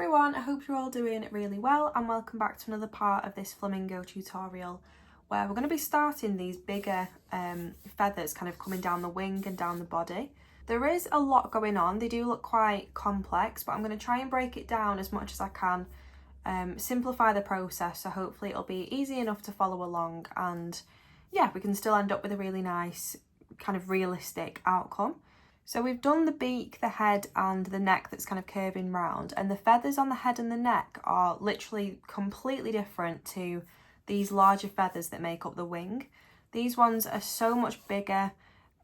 everyone, I hope you're all doing really well and welcome back to another part of this flamingo tutorial where we're going to be starting these bigger feathers kind of coming down the wing and down the body. There is a lot going on, they do look quite complex, but I'm going to try and break it down as much as I can, simplify the process so hopefully it'll be easy enough to follow along and yeah, we can still end up with a really nice kind of realistic outcome. So we've done the beak, the head and the neck that's kind of curving round, and the feathers on the head and the neck are literally completely different to these larger feathers that make up the wing. These ones are so much bigger.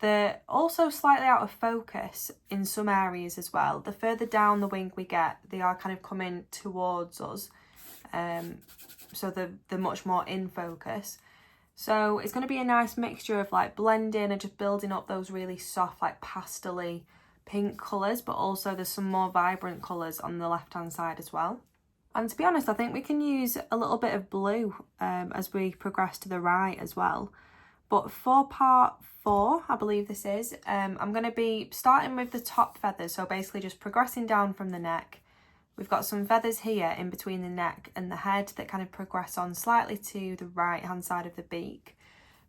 They're also slightly out of focus in some areas as well. The further down the wing we get, they are kind of coming towards us, so they're much more in focus. So it's going to be a nice mixture of like blending and just building up those really soft like pastel-y pink colours, but also there's some more vibrant colours on the left hand side as well. And to be honest, I think we can use a little bit of blue as we progress to the right as well. But for part 4, I believe this is, I'm going to be starting with the top feathers, so basically just progressing down from the neck. We've got some feathers here in between the neck and the head that kind of progress on slightly to the right hand side of the beak.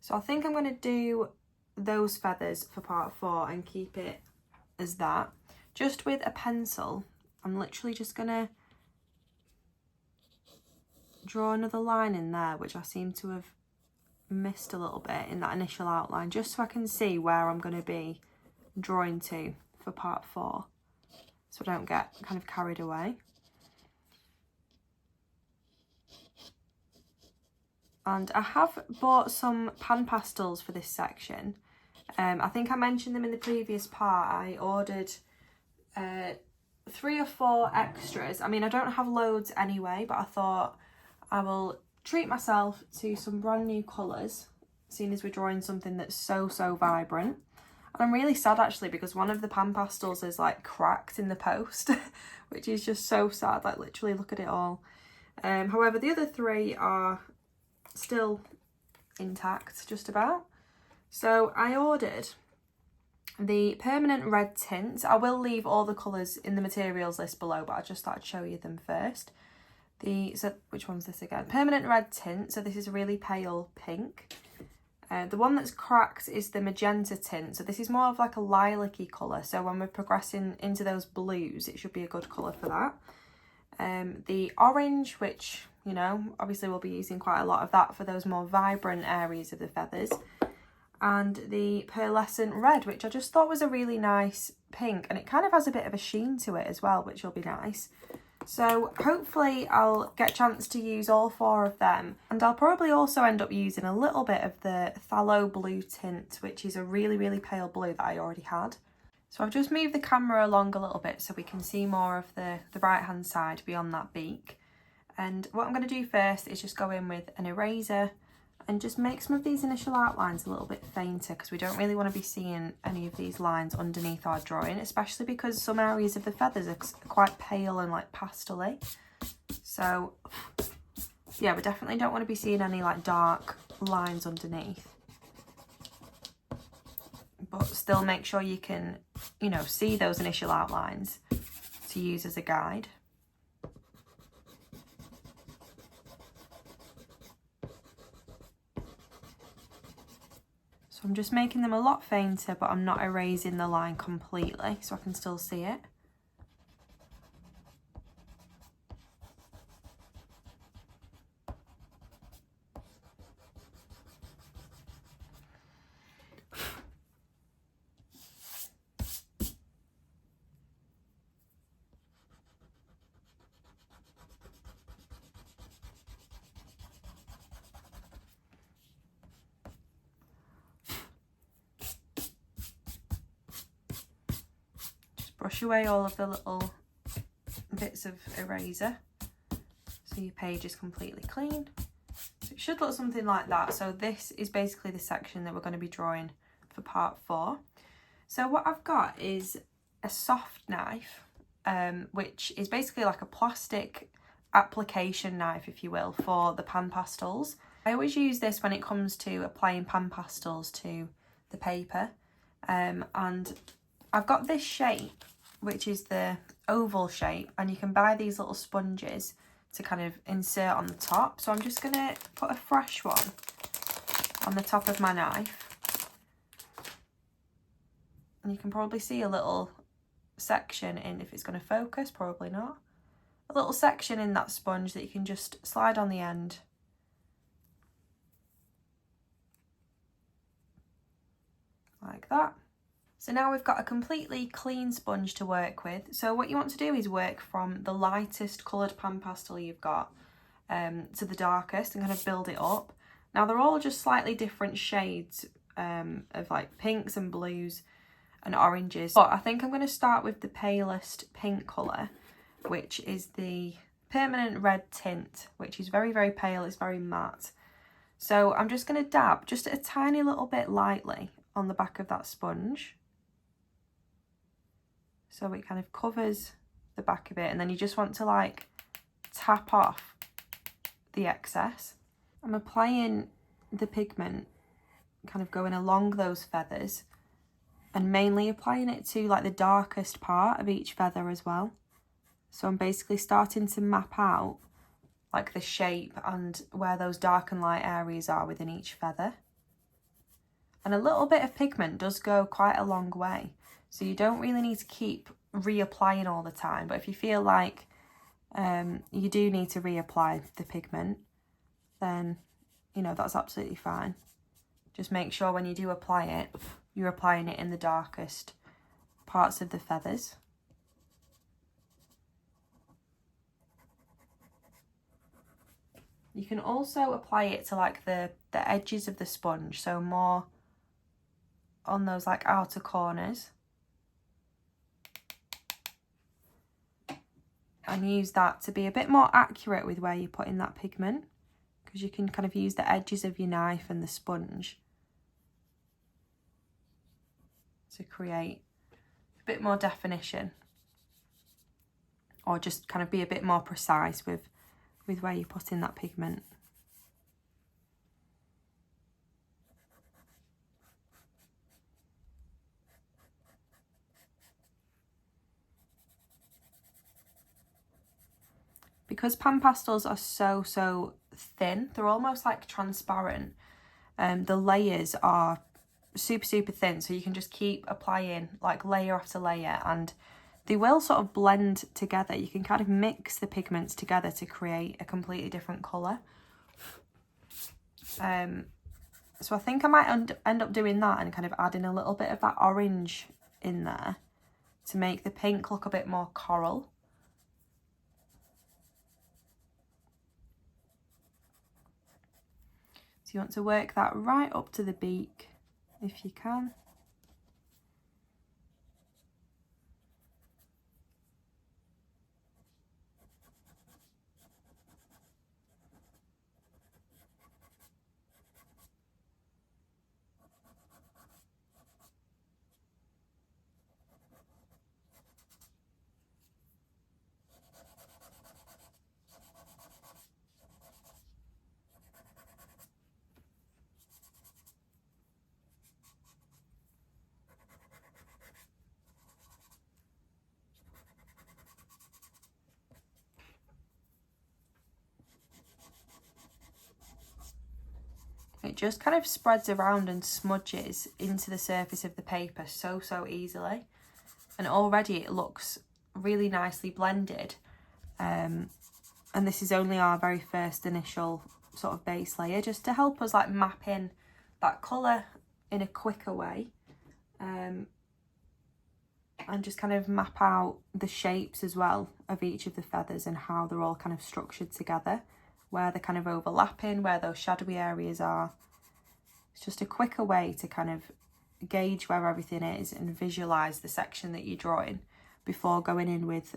So I think I'm going to do those feathers for part 4 and keep it as that. Just with a pencil, I'm literally just going to draw another line in there, which I seem to have missed a little bit in that initial outline, just so I can see where I'm going to be drawing to for part 4. So I don't get kind of carried away. And I have bought some pan pastels for this section. I think I mentioned them in the previous part. I ordered 3 or 4 extras. I mean, I don't have loads anyway, but I thought I will treat myself to some brand new colours, seeing as we're drawing something that's so vibrant. I'm really sad actually because one of the pan pastels is like cracked in the post, which is just so sad, like literally look at it all. However, the other 3 are still intact, just about. So I ordered the permanent red tints. I will leave all the colours in the materials list below, but I just thought I'd show you them first. So which one's this again? Permanent red tint, so this is a really pale pink. The one that's cracked is the magenta tint, so this is more of like a lilac-y colour, so when we're progressing into those blues it should be a good colour for that. The orange, which, you know, obviously we'll be using quite a lot of that for those more vibrant areas of the feathers. And the pearlescent red, which I just thought was a really nice pink, and it kind of has a bit of a sheen to it as well, which will be nice. So hopefully I'll get a chance to use all 4 of them, and I'll probably also end up using a little bit of the phthalo blue tint, which is a really pale blue that I already had. So I've just moved the camera along a little bit so we can see more of the right hand side beyond that beak. And what I'm going to do first is just go in with an eraser and just make some of these initial outlines a little bit fainter, because we don't really want to be seeing any of these lines underneath our drawing, especially because some areas of the feathers are quite pale and like pastel-y. So yeah, we definitely don't want to be seeing any like dark lines underneath, but still make sure you can, you know, see those initial outlines to use as a guide. So I'm just making them a lot fainter, but I'm not erasing the line completely, so I can still see it. Brush away all of the little bits of eraser so your page is completely clean. So it should look something like that. So this is basically the section that we're going to be drawing for part 4. So what I've got is a soft knife, which is basically like a plastic application knife, if you will, for the pan pastels. I always use this when it comes to applying pan pastels to the paper, and I've got this shape, which is the oval shape, and you can buy these little sponges to kind of insert on the top. So I'm just going to put a fresh one on the top of my knife, and you can probably see a little section in, if it's going to focus, probably not, a little section in that sponge that you can just slide on the end. Like that. So now we've got a completely clean sponge to work with. So what you want to do is work from the lightest coloured pan pastel you've got to the darkest and kind of build it up. Now they're all just slightly different shades of like pinks and blues and oranges. But I think I'm going to start with the palest pink colour, which is the permanent red tint, which is very, very pale. It's very matte. So I'm just going to dab just a tiny little bit lightly on the back of that sponge. So it kind of covers the back of it, and then you just want to like tap off the excess. I'm applying the pigment kind of going along those feathers, and mainly applying it to like the darkest part of each feather as well. So I'm basically starting to map out like the shape and where those dark and light areas are within each feather. And a little bit of pigment does go quite a long way. So you don't really need to keep reapplying all the time. But if you feel like you do need to reapply the pigment, then, you know, that's absolutely fine. Just make sure when you do apply it, you're applying it in the darkest parts of the feathers. You can also apply it to like the edges of the sponge, so more on those like outer corners. And use that to be a bit more accurate with where you're putting that pigment, because you can kind of use the edges of your knife and the sponge to create a bit more definition, or just kind of be a bit more precise with where you're putting that pigment. Because pan pastels are so thin, they're almost like transparent. The layers are super thin, so you can just keep applying like layer after layer, and they will sort of blend together. You can kind of mix the pigments together to create a completely different colour. So I think I might end up doing that and kind of adding a little bit of that orange in there to make the pink look a bit more coral. So you want to work that right up to the beak if you can. It just kind of spreads around and smudges into the surface of the paper so easily, and already it looks really nicely blended. And this is only our very first initial sort of base layer, just to help us like map in that colour in a quicker way, and just kind of map out the shapes as well of each of the feathers and how they're all kind of structured together, where they're kind of overlapping, where those shadowy areas are. It's just a quicker way to kind of gauge where everything is and visualise the section that you're drawing before going in with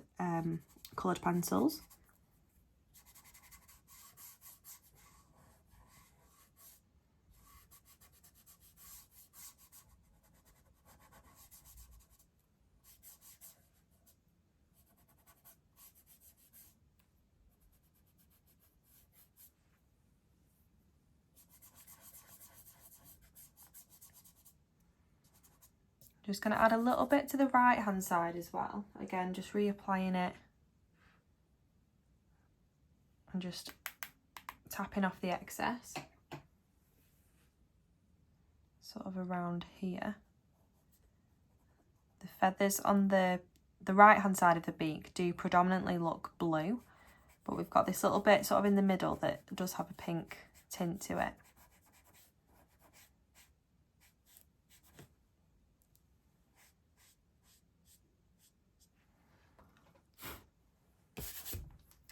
coloured pencils. Just going to add a little bit to the right hand side as well. Again, just reapplying it and just tapping off the excess. Sort of around here. The feathers on the right hand side of the beak do predominantly look blue, but we've got this little bit sort of in the middle that does have a pink tint to it.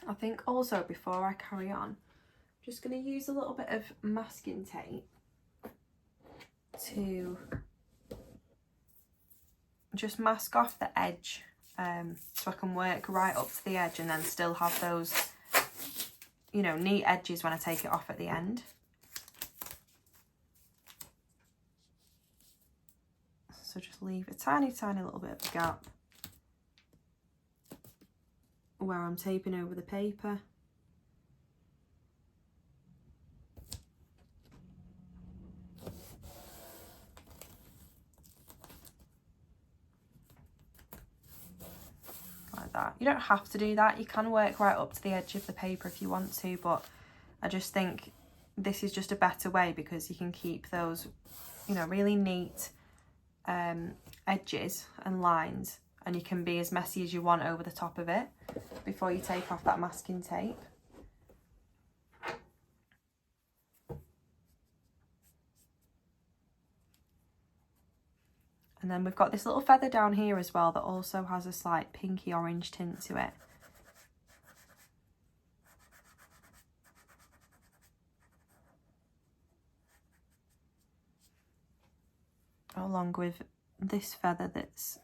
I think also before I carry on, I'm just going to use a little bit of masking tape to just mask off the edge, so I can work right up to the edge and then still have those, you know, neat edges when I take it off at the end. So just leave a tiny little bit of a gap where I'm taping over the paper. Like that. You don't have to do that. You can work right up to the edge of the paper if you want to, but I just think this is just a better way because you can keep those, you know, really neat edges and lines, and you can be as messy as you want over the top of it before you take off that masking tape. And then we've got this little feather down here as well that also has a slight pinky orange tint to it. Along with this feather that's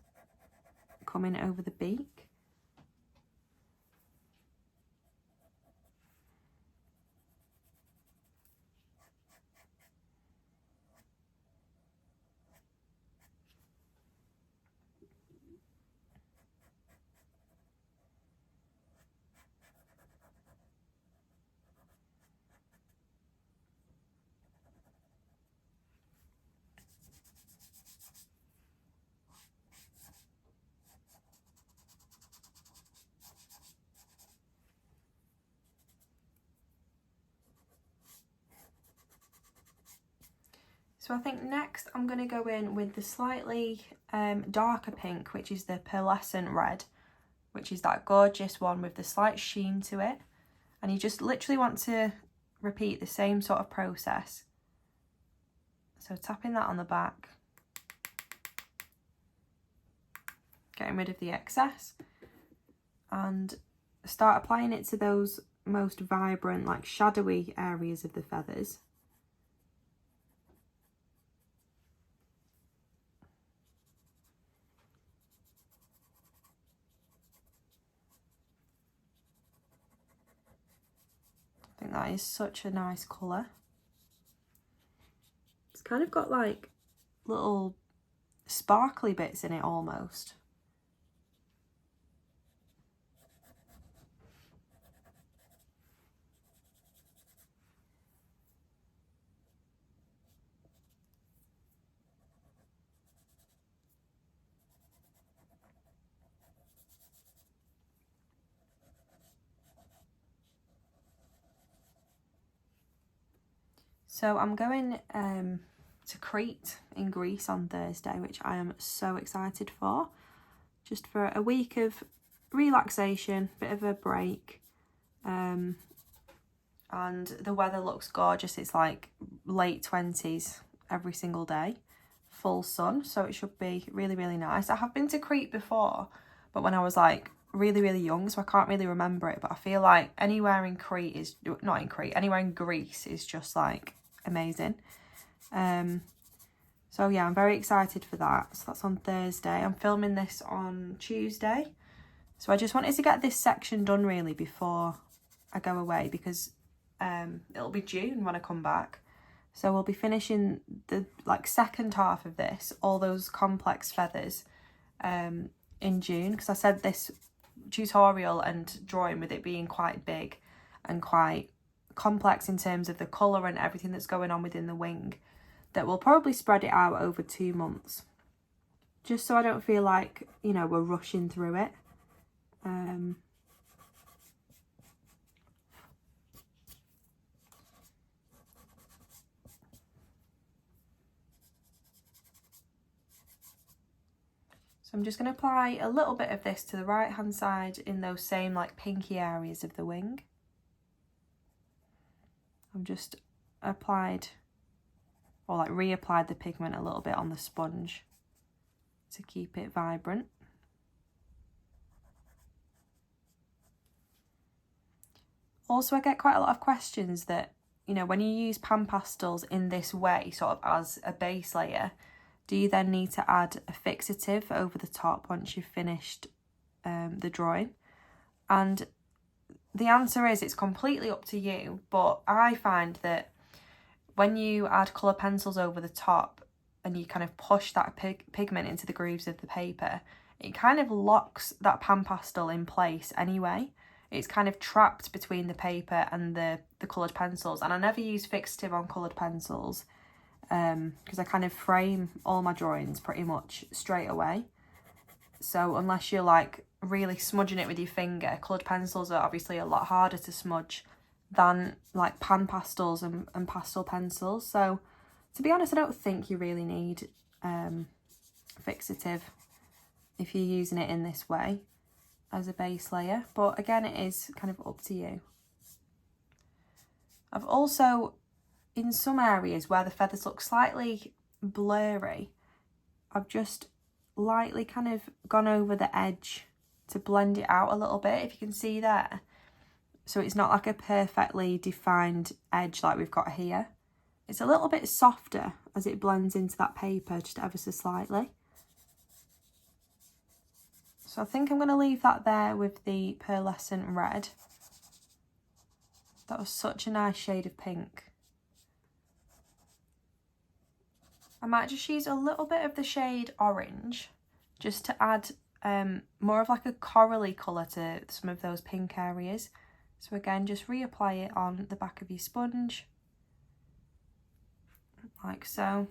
coming over the beak. So I think next I'm going to go in with the slightly darker pink, which is the pearlescent red, which is that gorgeous one with the slight sheen to it. And you just literally want to repeat the same sort of process. So tapping that on the back, getting rid of the excess, and start applying it to those most vibrant, like shadowy areas of the feathers. I think that is such a nice colour. It's kind of got like little sparkly bits in it almost. So I'm going to Crete in Greece on Thursday, which I am so excited for. Just for a week of relaxation, bit of a break. And the weather looks gorgeous. It's like late 20s every single day, full sun. So it should be really, really nice. I have been to Crete before, but when I was like really, really young, so I can't really remember it. But I feel like anywhere in Crete is, not in Crete, anywhere in Greece is just like amazing. So yeah, I'm very excited for that. So that's on Thursday. I'm filming this on Tuesday. So I just wanted to get this section done really before I go away, because it'll be June when I come back. So we'll be finishing the like second half of this, all those complex feathers, in June, because I said this tutorial and drawing, with it being quite big and quite complex in terms of the colour and everything that's going on within the wing, that we'll probably spread it out over 2 months. just so I don't feel like, you know, we're rushing through it. So I'm just going to apply a little bit of this to the right hand side in those same like pinky areas of the wing. I've just applied, or like reapplied the pigment a little bit on the sponge to keep it vibrant. Also, I get quite a lot of questions that, you know, when you use pan pastels in this way, sort of as a base layer, do you then need to add a fixative over the top once you've finished the drawing? And the answer is it's completely up to you, but I find that when you add colour pencils over the top and you kind of push that pigment into the grooves of the paper, it kind of locks that pan pastel in place anyway. It's kind of trapped between the paper and the coloured pencils. And I never use fixative on coloured pencils because I kind of frame all my drawings pretty much straight away. So unless you're like really smudging it with your finger, coloured pencils are obviously a lot harder to smudge than like pan pastels and pastel pencils. So to be honest, I don't think you really need fixative if you're using it in this way as a base layer, but again, it is kind of up to you. I've also, in some areas where the feathers look slightly blurry, I've just lightly kind of gone over the edge to blend it out a little bit, if you can see there. So it's not like a perfectly defined edge like we've got here. It's a little bit softer as it blends into that paper, just ever so slightly. So I think I'm going to leave that there with the pearlescent red. That was such a nice shade of pink. I might just use a little bit of the shade orange just to add more of like a corally colour to some of those pink areas. So again, just reapply it on the back of your sponge, like so.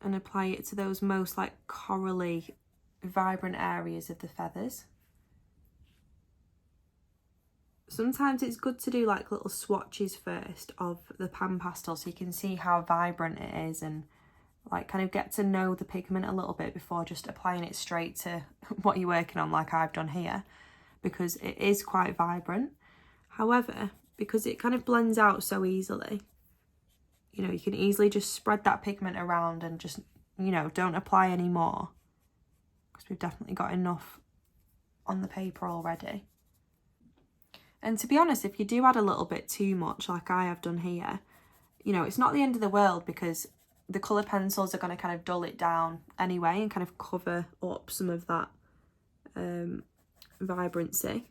And apply it to those most like corally, vibrant areas of the feathers. Sometimes it's good to do like little swatches first of the pan pastel so you can see how vibrant it is and like kind of get to know the pigment a little bit before just applying it straight to what you're working on, like I've done here, because it is quite vibrant. However, because it kind of blends out so easily, you know, you can easily just spread that pigment around and just, you know, don't apply any more because we've definitely got enough on the paper already. And to be honest, if you do add a little bit too much, like I have done here, you know, it's not the end of the world because the coloured pencils are going to kind of dull it down anyway and kind of cover up some of that vibrancy.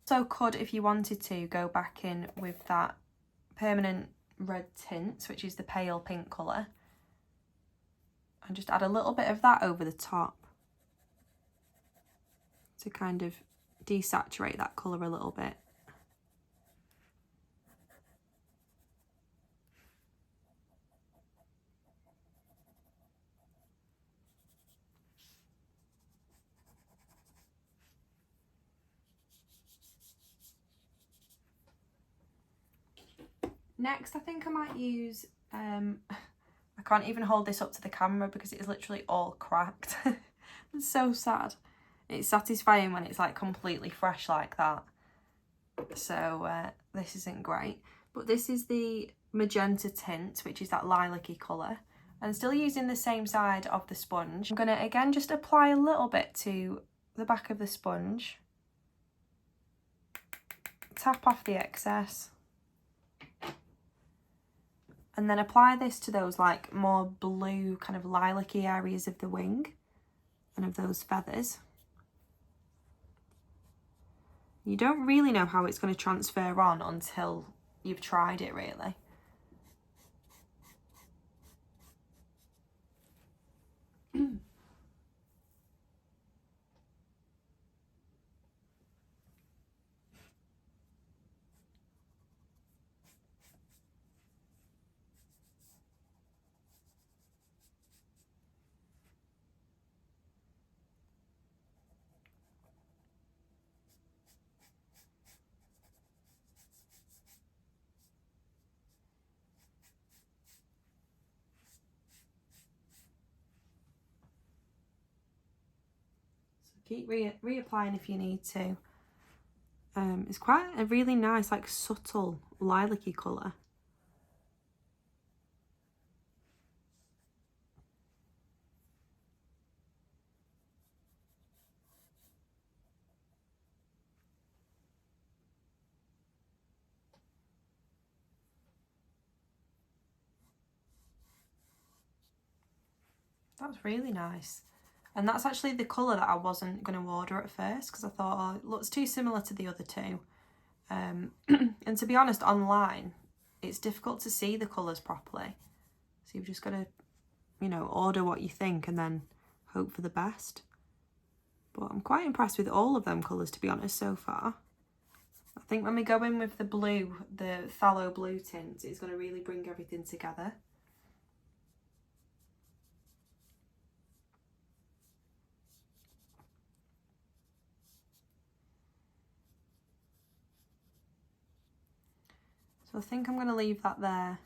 So could, if you wanted to, go back in with that permanent red tint, which is the pale pink colour, and just add a little bit of that over the top to kind of desaturate that colour a little bit. Next, I think I might use, I can't even hold this up to the camera because it is literally all cracked. It's so sad. It's satisfying when it's like completely fresh like that. So this isn't great. But this is the magenta tint, which is that lilac-y colour. And still using the same side of the sponge. I'm going to again just apply a little bit to the back of the sponge. Tap off the excess. And then apply this to those like more blue kind of lilac-y areas of the wing and of those feathers. You don't really know how it's going to transfer on until you've tried it, really. Keep reapplying if you need to. It's quite a really nice, like, subtle lilac-y colour. That's really nice. And that's actually the colour that I wasn't going to order at first, because I thought, oh, it looks too similar to the other two. And to be honest, online, it's difficult to see the colours properly. So you've just got to, you know, order what you think and then hope for the best. But I'm quite impressed with all of them colours, to be honest, so far. I think when we go in with the blue, the phthalo blue tint, it's going to really bring everything together. So I think I'm going to leave that there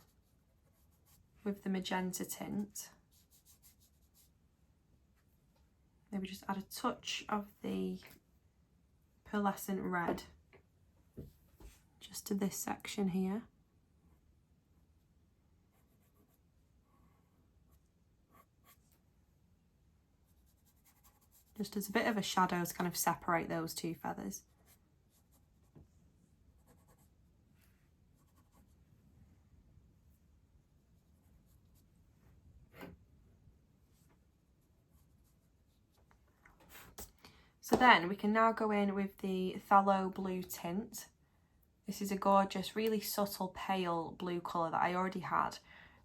with the magenta tint. Maybe just add a touch of the pearlescent red just to this section here. Just as a bit of a shadow to kind of separate those two feathers. So then we can now go in with the phthalo blue tint. This is a gorgeous, really subtle pale blue colour that I already had,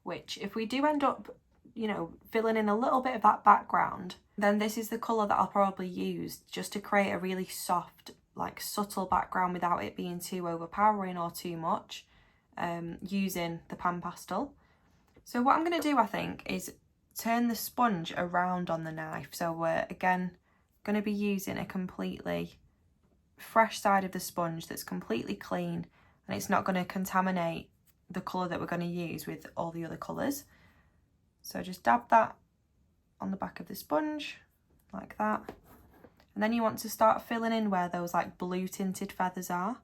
which if we do end up, you know, filling in a little bit of that background, then this is the colour that I'll probably use just to create a really soft, like subtle background without it being too overpowering or too much, using the pan pastel. So what I'm going to do, I think, is turn the sponge around on the knife. So we're, again, going to be using a completely fresh side of the sponge that's completely clean, and it's not going to contaminate the colour that we're going to use with all the other colours. So just dab that on the back of the sponge like that, and then you want to start filling in where those like blue tinted feathers are.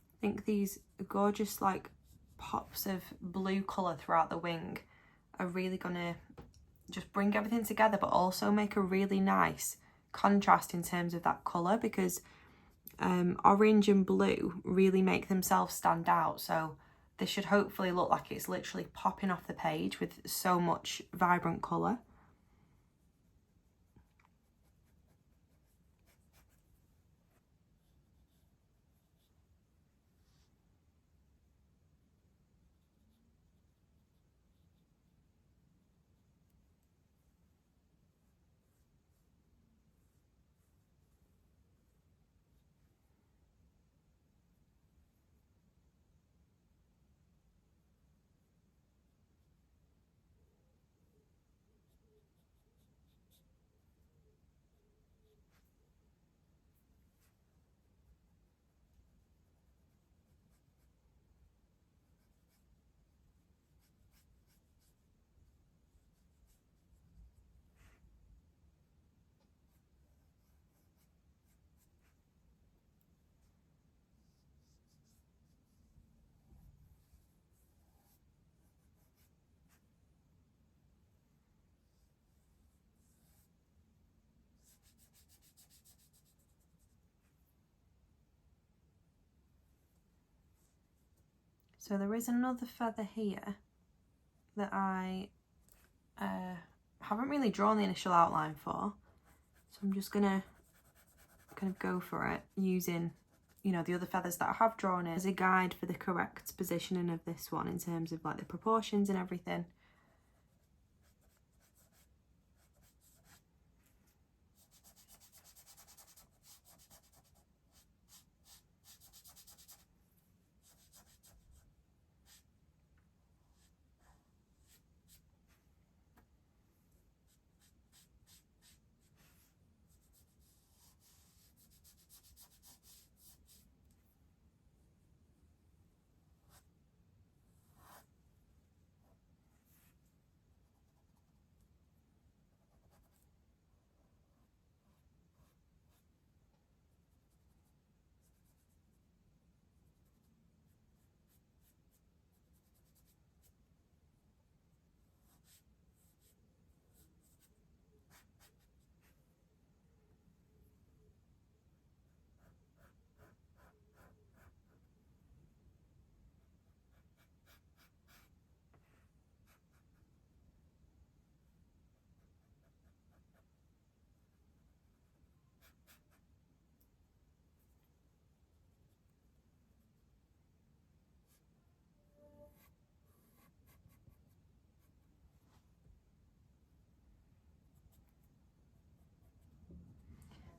I think these gorgeous like pops of blue colour throughout the wing are really gonna just bring everything together, but also make a really nice contrast in terms of that colour, because orange and blue really make themselves stand out. So this should hopefully look like it's literally popping off the page with so much vibrant colour. So there is another feather here that I haven't really drawn the initial outline for. So I'm just gonna kind of go for it using, you know, the other feathers that I have drawn as a guide for the correct positioning of this one in terms of like the proportions and everything.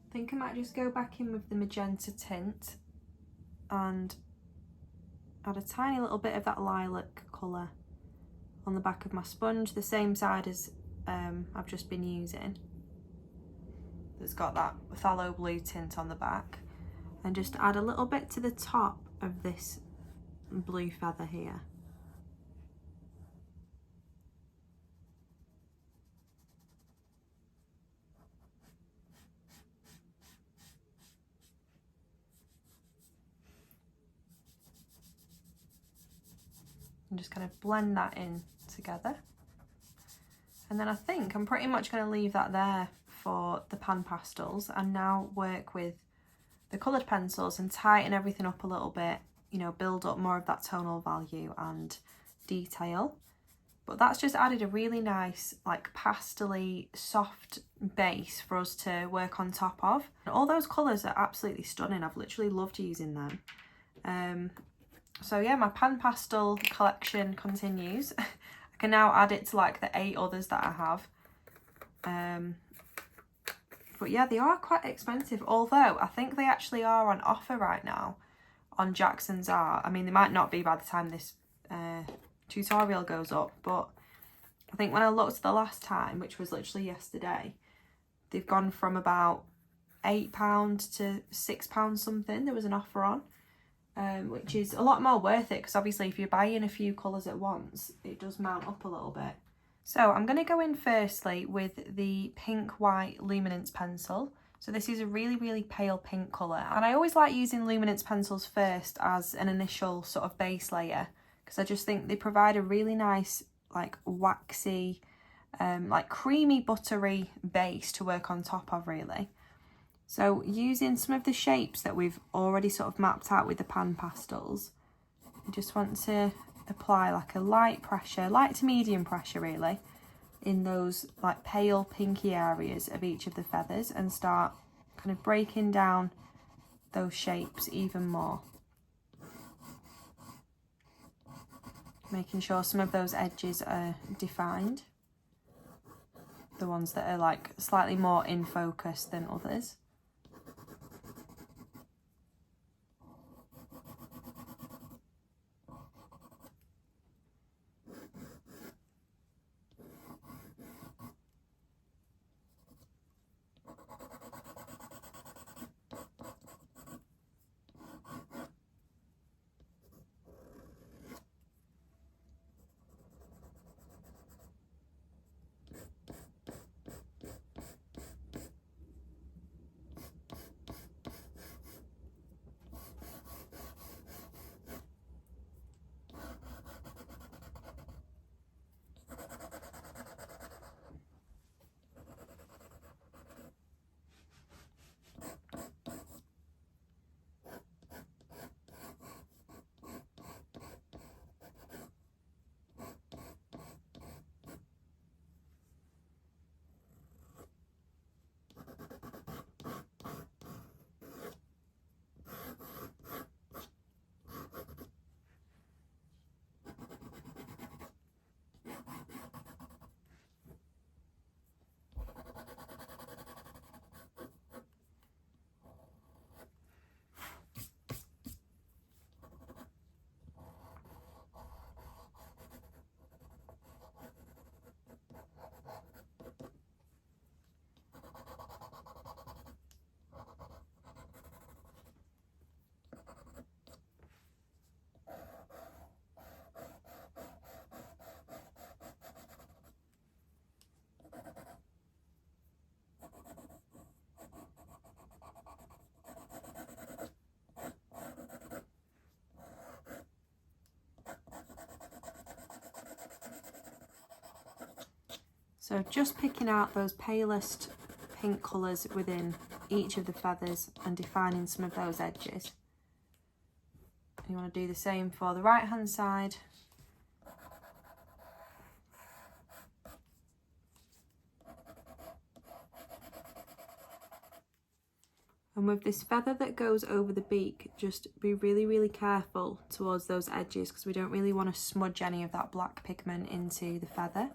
I think I might just go back in with the magenta tint and add a tiny little bit of that lilac colour on the back of my sponge, the same side as I've just been using. It's got that phthalo blue tint on the back, and just add a little bit to the top of this blue feather here. And just kind of blend that in together. And then I think I'm pretty much going to leave that there for the pan pastels, and now work with the coloured pencils and tighten everything up a little bit, you know, build up more of that tonal value and detail. But that's just added a really nice, like, pastel-y, soft base for us to work on top of. And all those colours are absolutely stunning. I've literally loved using them. So yeah, my pan pastel collection continues. I can now add it to like the 8 others that I have. But yeah, they are quite expensive, although I think they actually are on offer right now on Jackson's Art. I mean, they might not be by the time this tutorial goes up, but I think when I looked the last time, which was literally yesterday, they've gone from about £8 to £6 something. There was an offer on. Which is a lot more worth it, because obviously if you're buying a few colours at once, it does mount up a little bit. So I'm going to go in firstly with the pink white luminance pencil. So this is a really, really pale pink colour, and I always like using luminance pencils first as an initial sort of base layer, because I just think they provide a really nice, like, waxy, like creamy buttery base to work on top of, really. So using some of the shapes that we've already sort of mapped out with the pan pastels, you just want to apply like a light pressure, light to medium pressure really, in those like pale pinky areas of each of the feathers, and start kind of breaking down those shapes even more. Making sure some of those edges are defined, the ones that are like slightly more in focus than others. So just picking out those palest pink colours within each of the feathers and defining some of those edges. You want to do the same for the right hand side. And with this feather that goes over the beak, just be really, really careful towards those edges because we don't really want to smudge any of that black pigment into the feather.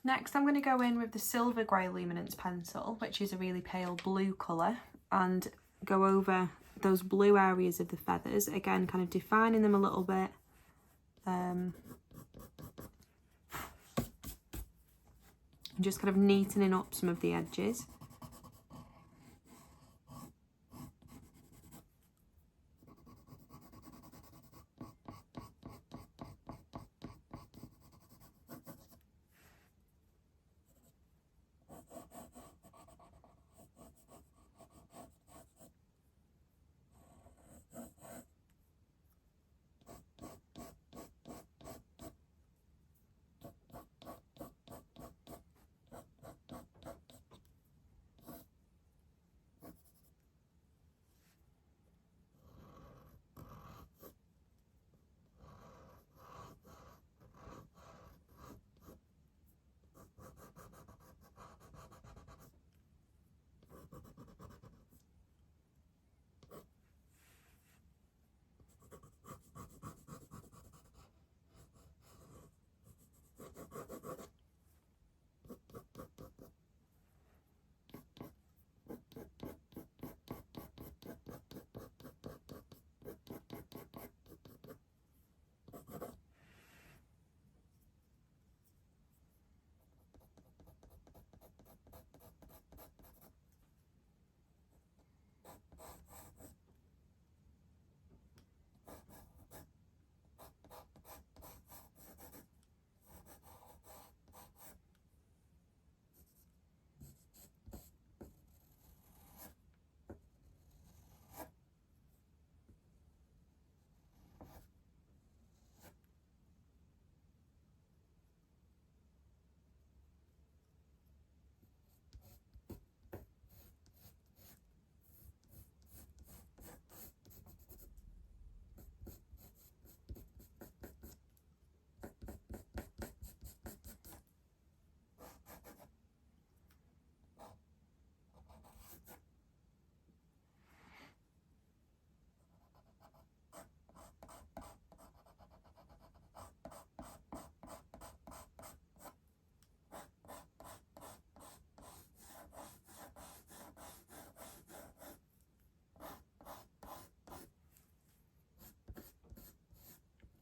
Next I'm going to go in with the silver grey luminance pencil, which is a really pale blue colour, and go over those blue areas of the feathers, again kind of defining them a little bit. And just kind of neatening up some of the edges.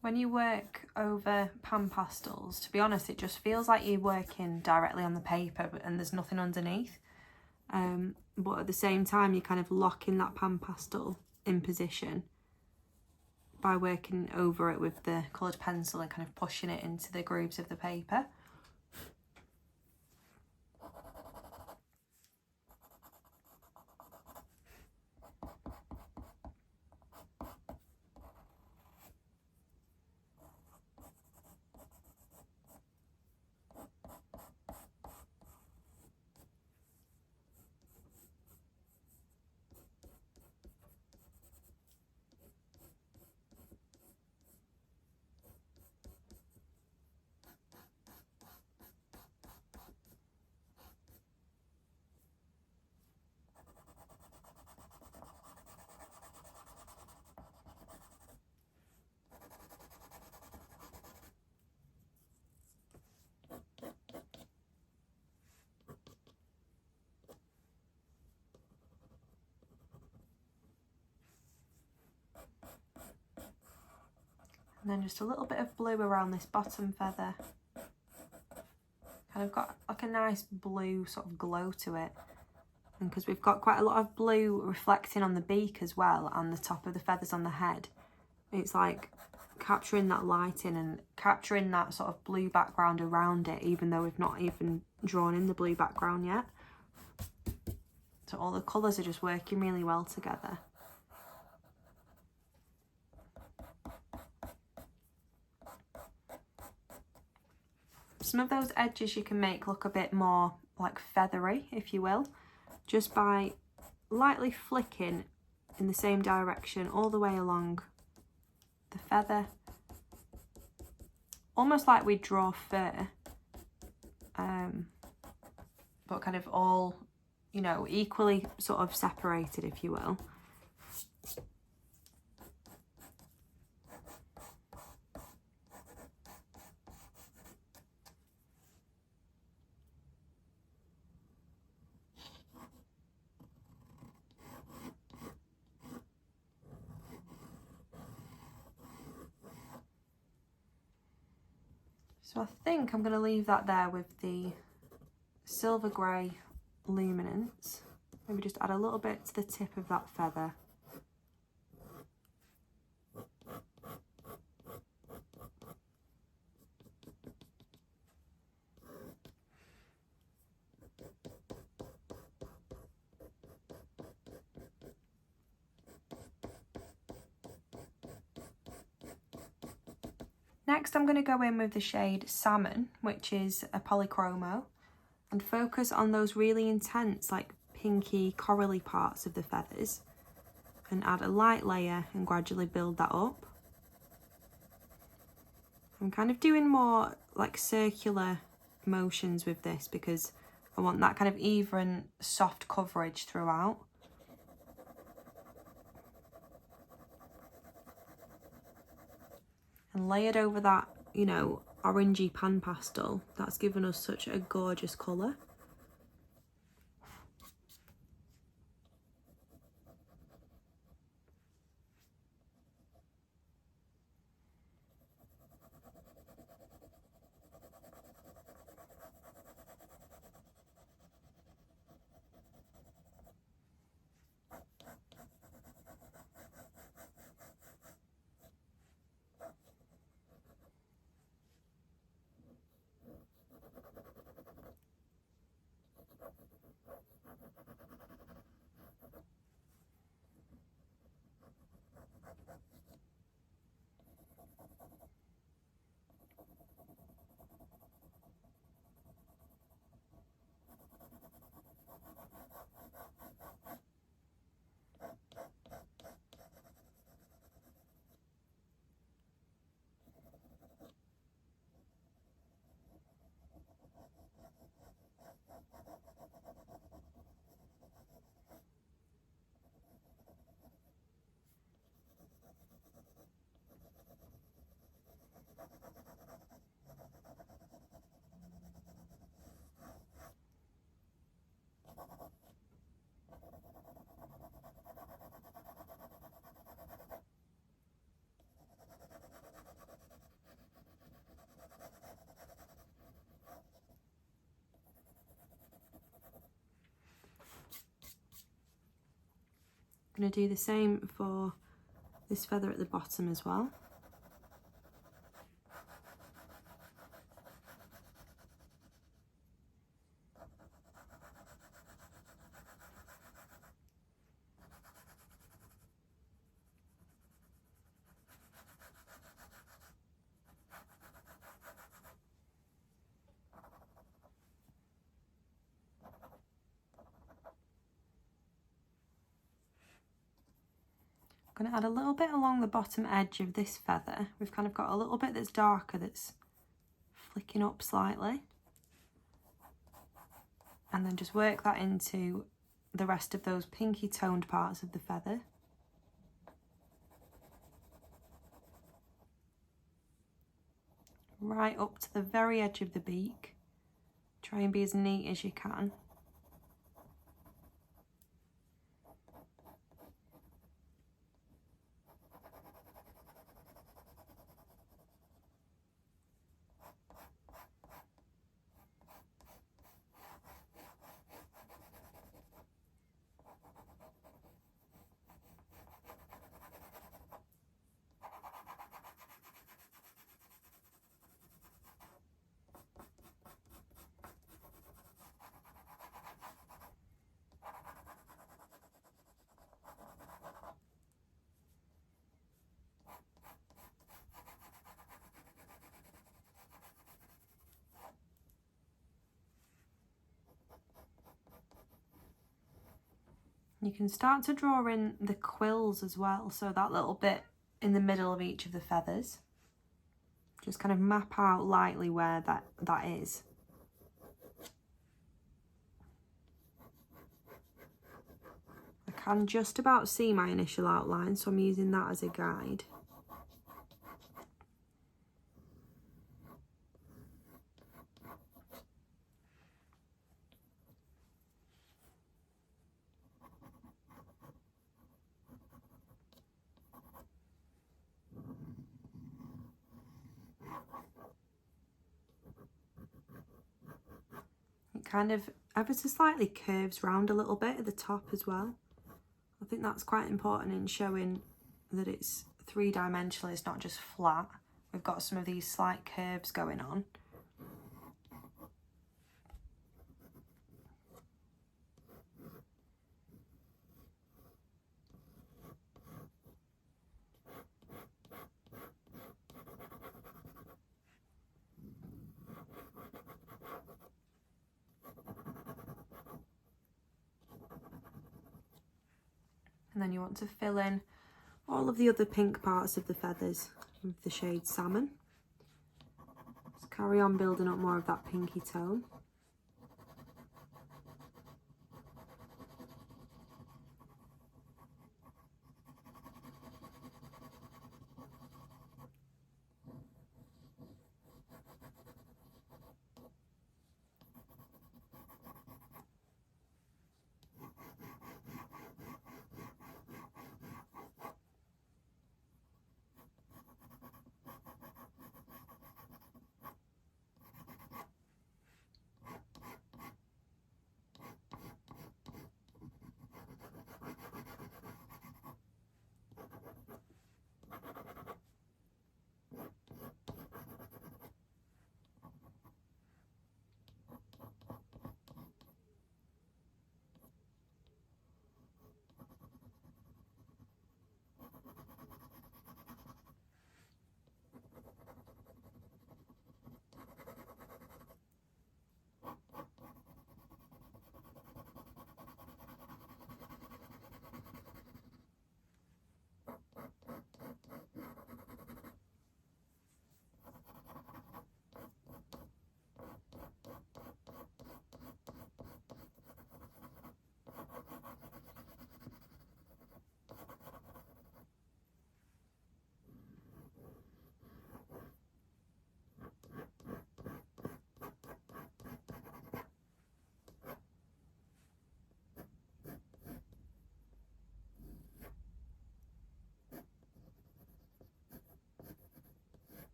When you work over pan pastels, to be honest, it just feels like you're working directly on the paper and there's nothing underneath. But at the same time, you're kind of locking that pan pastel in position by working over it with the coloured pencil and kind of pushing it into the grooves of the paper. And then just a little bit of blue around this bottom feather. Kind of got like a nice blue sort of glow to it. And because we've got quite a lot of blue reflecting on the beak as well and the top of the feathers on the head, it's like capturing that lighting and capturing that sort of blue background around it, even though we've not even drawn in the blue background yet. So all the colours are just working really well together. Some of those edges you can make look a bit more like feathery, if you will, just by lightly flicking in the same direction all the way along the feather, almost like we draw fur, but kind of all, you know, equally sort of separated, if you will. So I think I'm going to leave that there with the silver grey luminance. Maybe just add a little bit to the tip of that feather. Next I'm going to go in with the shade Salmon, which is a polychromo, and focus on those really intense, like pinky, corally parts of the feathers, and add a light layer and gradually build that up. I'm kind of doing more like circular motions with this because I want that kind of even, soft coverage throughout. And layered over that, you know, orangey pan pastel, that's given us such a gorgeous colour. I'm going to do the same for this feather at the bottom as well. I'm going to add a little bit along the bottom edge of this feather. We've kind of got a little bit that's darker that's flicking up slightly. And then just work that into the rest of those pinky toned parts of the feather. Right up to the very edge of the beak. Try and be as neat as you can. You can start to draw in the quills as well, so that little bit in the middle of each of the feathers. Just kind of map out lightly where that is. I can just about see my initial outline, so I'm using that as a guide. It kind of ever so slightly curves round a little bit at the top as well. I think that's quite important in showing that it's three-dimensional, it's not just flat. We've got some of these slight curves going on. And then you want to fill in all of the other pink parts of the feathers with the shade Salmon. Just carry on building up more of that pinky tone.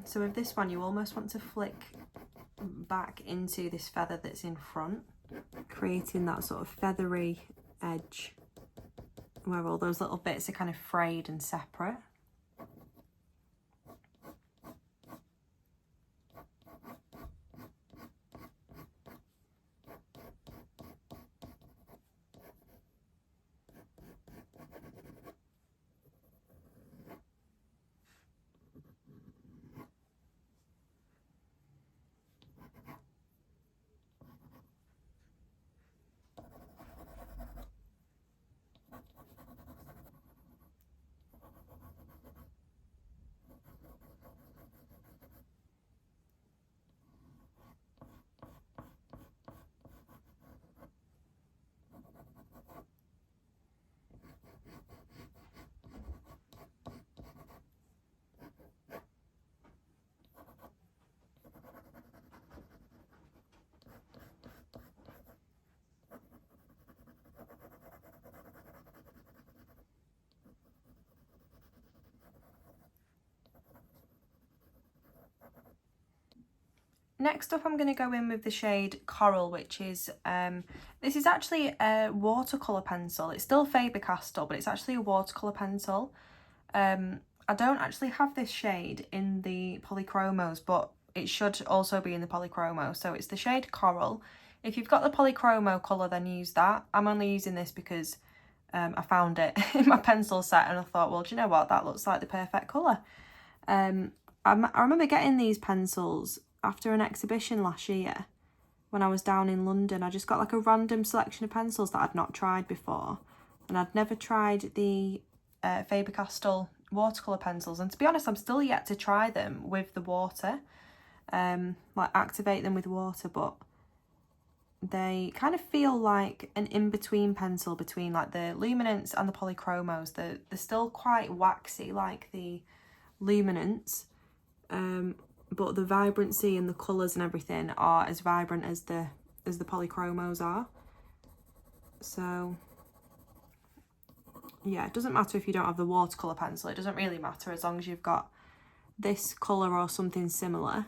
So with this one, you almost want to flick back into this feather that's in front, creating that sort of feathery edge where all those little bits are kind of frayed and separate. Next up, I'm going to go in with the shade Coral, which is, this is actually a watercolour pencil. It's still Faber-Castell, but it's actually a watercolour pencil. I don't actually have this shade in the Polychromos, but it should also be in the Polychromo. So it's the shade Coral. If you've got the Polychromo colour, then use that. I'm only using this because I found it in my pencil set and I thought, well, do you know what? That looks like the perfect colour. I remember getting these pencils after an exhibition last year when I was down in London. I just got like a random selection of pencils that I'd not tried before, and I'd never tried the Faber-Castell watercolour pencils, and to be honest I'm still yet to try them with the water, like activate them with water, but they kind of feel like an in-between pencil between like the luminance and the polychromos. They're still quite waxy like the luminance, but the vibrancy and the colours and everything are as vibrant as the polychromos are. So yeah, it doesn't matter if you don't have the watercolour pencil, it doesn't really matter as long as you've got this colour or something similar.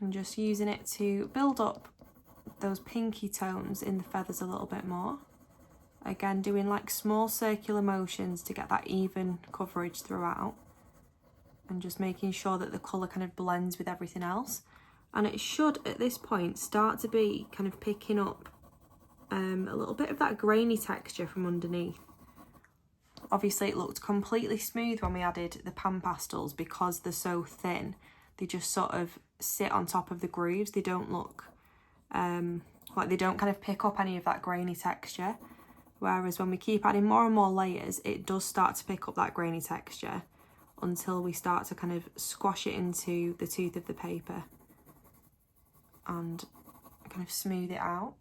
I'm just using it to build up those pinky tones in the feathers a little bit more. Again, doing like small circular motions to get that even coverage throughout, and just making sure that the colour kind of blends with everything else. And it should at this point start to be kind of picking up a little bit of that grainy texture from underneath. Obviously it looked completely smooth when we added the pan pastels because they're so thin. They just sort of sit on top of the grooves. They don't look like they don't kind of pick up any of that grainy texture. Whereas when we keep adding more and more layers, it does start to pick up that grainy texture until we start to kind of squash it into the tooth of the paper and kind of smooth it out.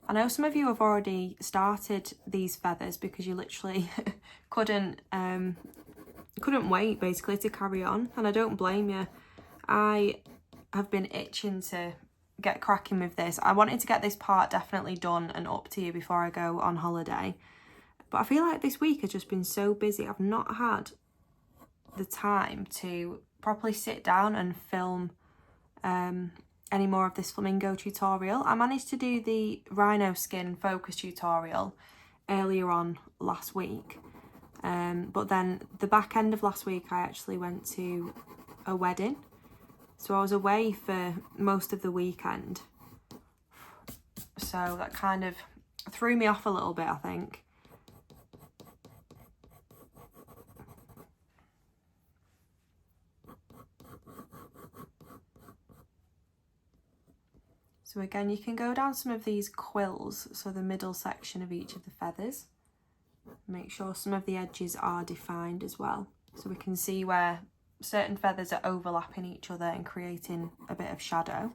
I know some of you have already started these feathers because you literally couldn't wait basically to carry on, and I don't blame you. I have been itching to get cracking with this. I wanted to get this part definitely done and up to you before I go on holiday, but I feel like this week has just been so busy. I've not had the time to properly sit down and film any more of this flamingo tutorial. I managed to do the rhino skin focus tutorial earlier on last week, but then the back end of last week I actually went to a wedding, so I was away for most of the weekend, so that kind of threw me off a little bit, I think. So again, you can go down some of these quills, so the middle section of each of the feathers. Make sure some of the edges are defined as well, so we can see where certain feathers are overlapping each other and creating a bit of shadow.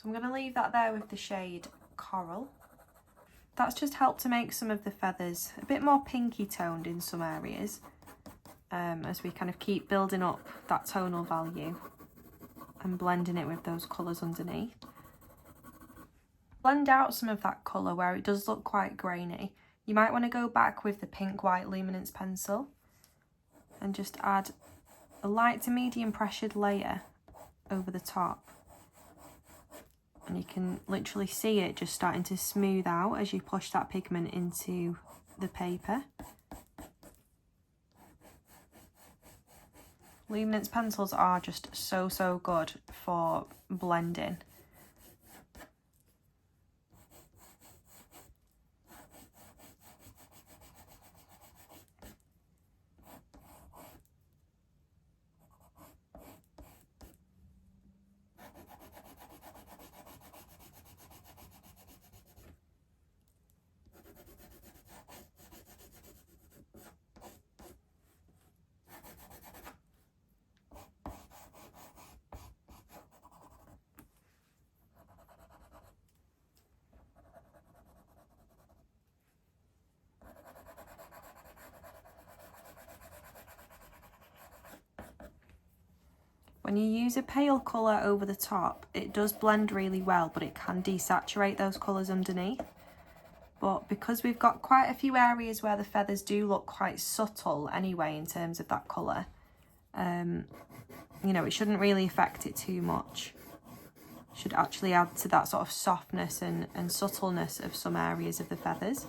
So I'm going to leave that there with the shade Coral. That's just helped to make some of the feathers a bit more pinky toned in some areas, as we kind of keep building up that tonal value and blending it with those colours underneath. Blend out some of that colour where it does look quite grainy. You might want to go back with the pink white luminance pencil and just add a light to medium pressured layer over the top. And you can literally see it just starting to smooth out as you push that pigment into the paper. Luminance pencils are just so good for blending. When you use a pale colour over the top, it does blend really well, but it can desaturate those colours underneath. But because we've got quite a few areas where the feathers do look quite subtle anyway in terms of that colour, you know, it shouldn't really affect it too much. It should actually add to that sort of softness and subtleness of some areas of the feathers.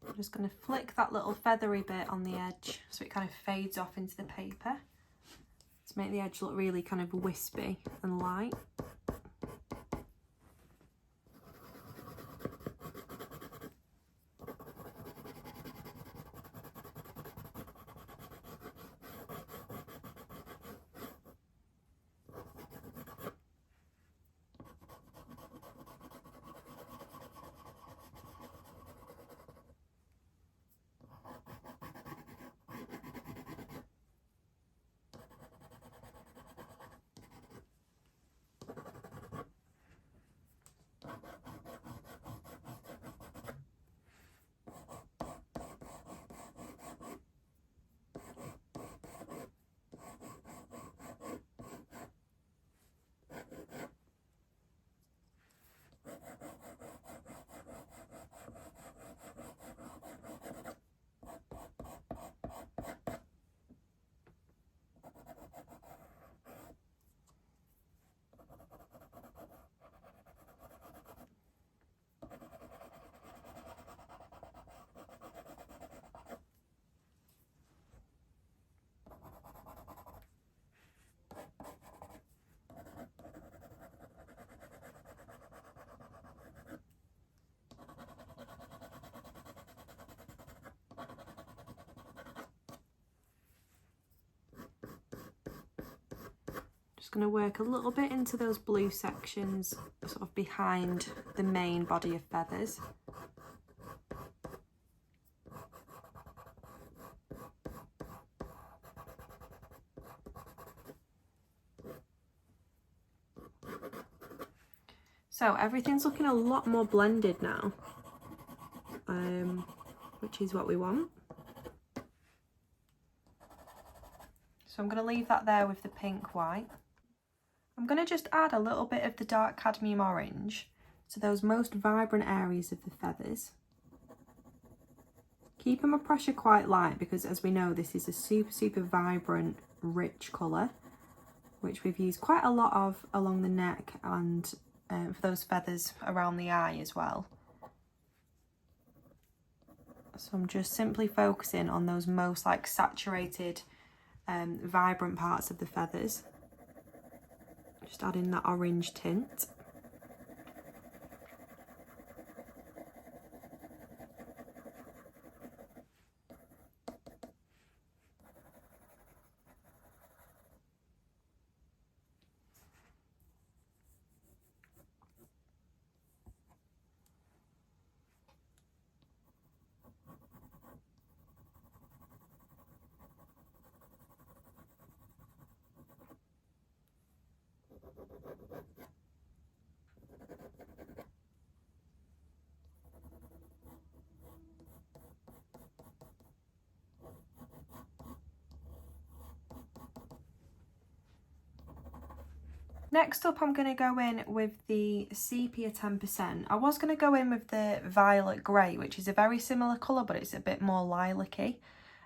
I'm just going to flick that little feathery bit on the edge so it kind of fades off into the paper to make the edge look really kind of wispy and light. going to work a little bit into those blue sections, sort of behind the main body of feathers. So everything's looking a lot more blended now, which is what we want. So I'm going to leave that there with the pink white. I'm going to just add a little bit of the dark cadmium orange to those most vibrant areas of the feathers. Keeping my pressure quite light because, as we know, this is a super vibrant, rich colour, which we've used quite a lot of along the neck and for those feathers around the eye as well. So I'm just simply focusing on those most like saturated, vibrant parts of the feathers. Just adding that orange tint. Next up, I'm going to go in with the sepia 10%. I was going to go in with the violet grey, which is a very similar colour, but it's a bit more lilac-y.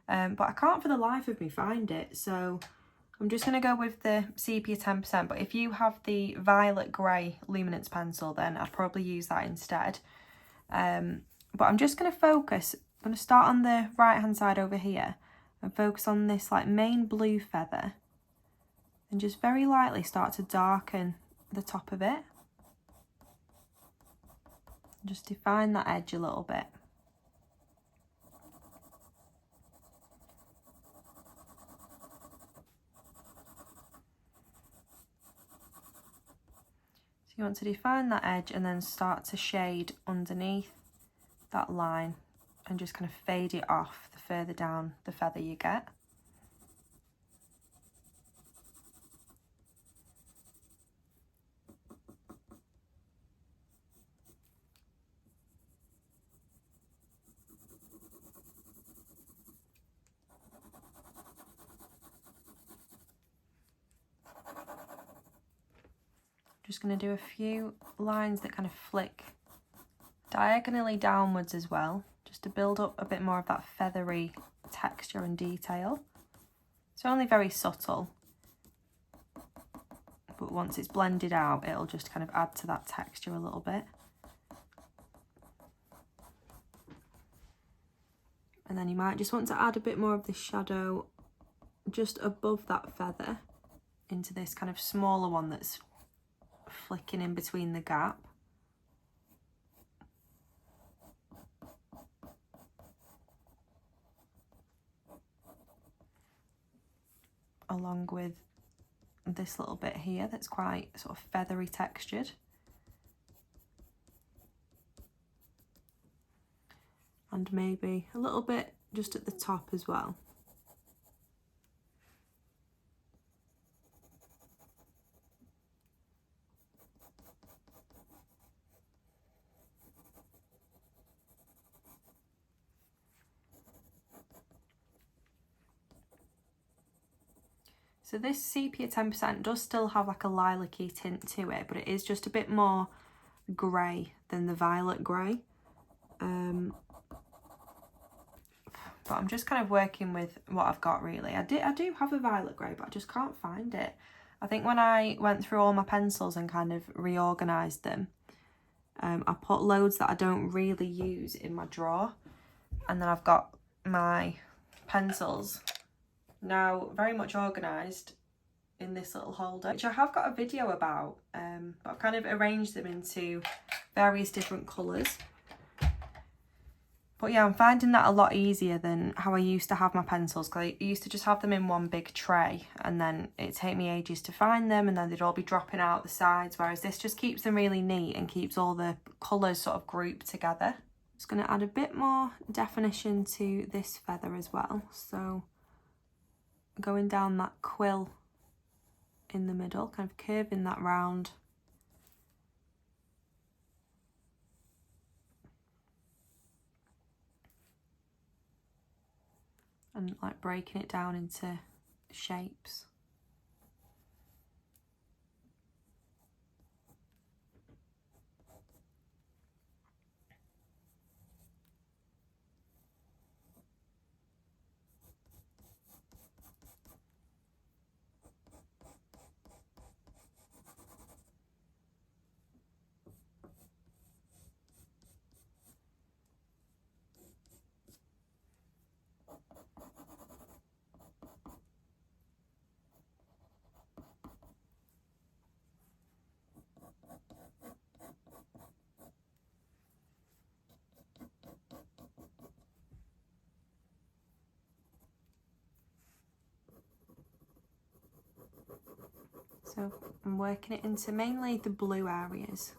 But I can't for the life of me find it, so I'm just going to go with the sepia 10%. But if you have the violet grey luminance pencil, then I'd probably use that instead. But I'm just going to focus, I'm going to start on the right-hand side over here and focus on this like main blue feather. And just very lightly start to darken the top of it. Just define that edge a little bit. So you want to define that edge and then start to shade underneath that line and just kind of fade it off the further down the feather you get. Just going to do a few lines that kind of flick diagonally downwards as well, just to build up a bit more of that feathery texture and detail. It's only very subtle, but once it's blended out, it'll just kind of add to that texture a little bit. And then you might just want to add a bit more of the shadow just above that feather into this kind of smaller one that's flicking in between the gap. Along with this little bit here that's quite sort of feathery textured. And maybe a little bit just at the top as well. So this sepia 10% does still have like a lilac-y tint to it, but it is just a bit more grey than the violet grey. But I'm just kind of working with what I've got really. I do have a violet grey, but I just can't find it. I think when I went through all my pencils and kind of reorganised them, I put loads that I don't really use in my drawer. And then I've got my pencils now very much organised in this little holder, which I have got a video about, but I've kind of arranged them into various different colours. But But yeah, I'm finding that a lot easier than how I used to have my pencils, because I used to just have them in one big tray and then it'd take me ages to find them and then they'd all be dropping out the sides, whereas this just keeps them really neat and keeps all the colours sort of grouped together. Just going to add a bit more definition to this feather as well. So going down that quill in the middle, kind of curving that round. And like breaking it down into shapes. So I'm working it into mainly the blue areas.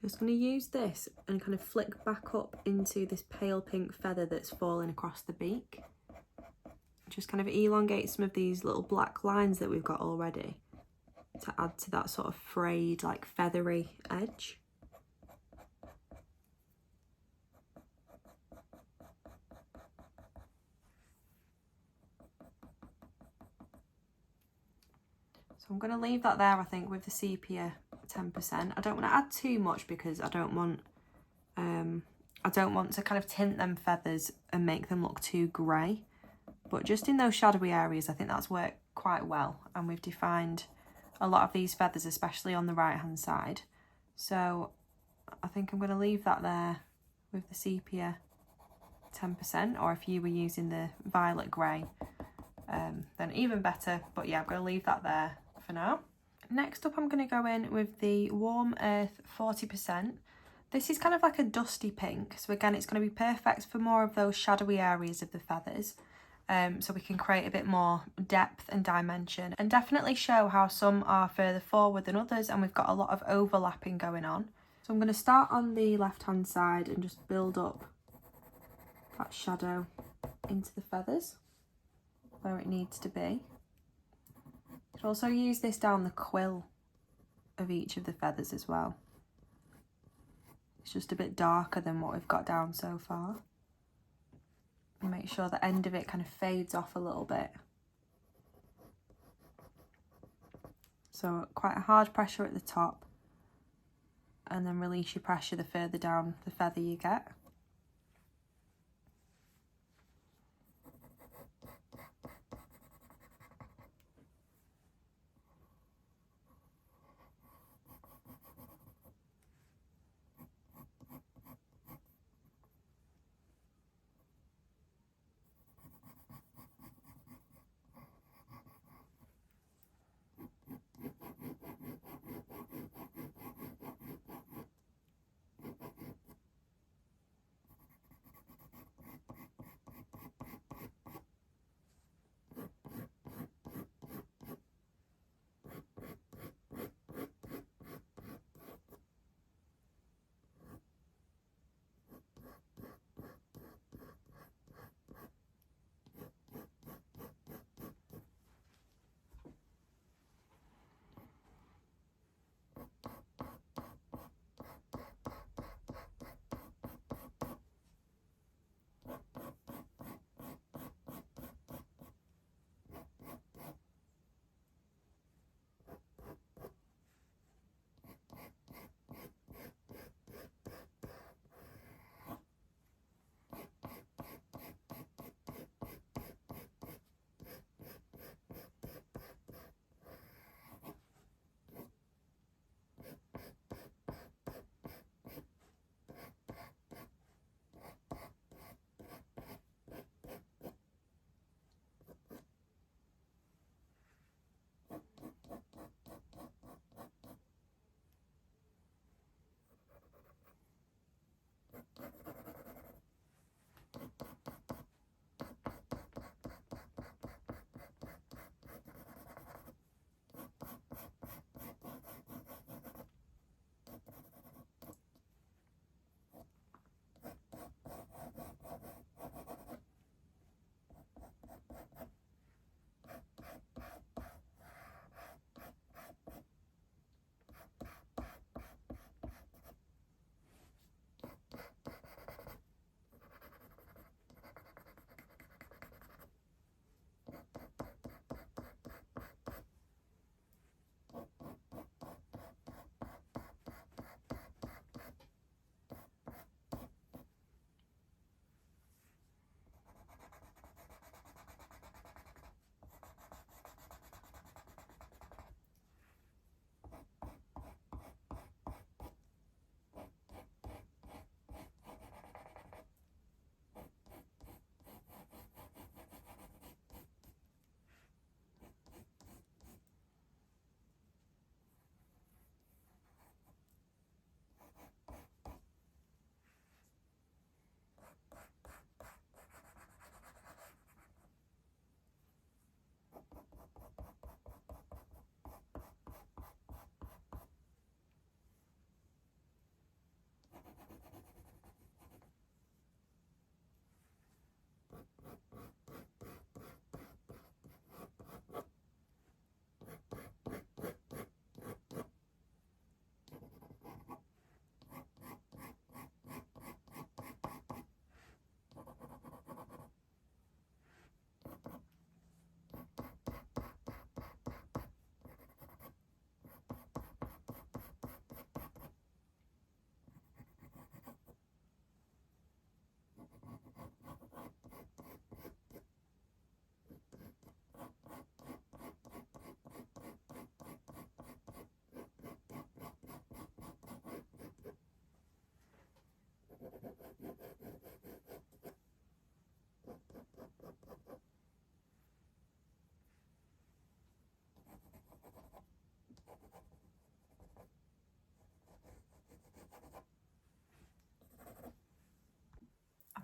I'm just going to use this and kind of flick back up into this pale pink feather that's falling across the beak. Just kind of elongate some of these little black lines that we've got already to add to that sort of frayed, like feathery edge. So I'm going to leave that there, I think, with the sepia 10%. I don't want to add too much because I don't want to kind of tint them feathers and make them look too grey. But just in those shadowy areas, I think that's worked quite well. And we've defined a lot of these feathers, especially on the right-hand side. So I think I'm going to leave that there with the sepia 10%, or if you were using the violet grey, then even better. But yeah, I'm going to leave that there for now. Next up, I'm going to go in with the Warm Earth 40%. This is kind of like a dusty pink, so again, it's going to be perfect for more of those shadowy areas of the feathers. So we can create a bit more depth and dimension and definitely show how some are further forward than others, and we've got a lot of overlapping going on. So I'm going to start on the left hand side and just build up that shadow into the feathers where it needs to be. You could also use this down the quill of each of the feathers as well. It's just a bit darker than what we've got down so far. And make sure the end of it kind of fades off a little bit. So quite a hard pressure at the top, and then release your pressure the further down the feather you get.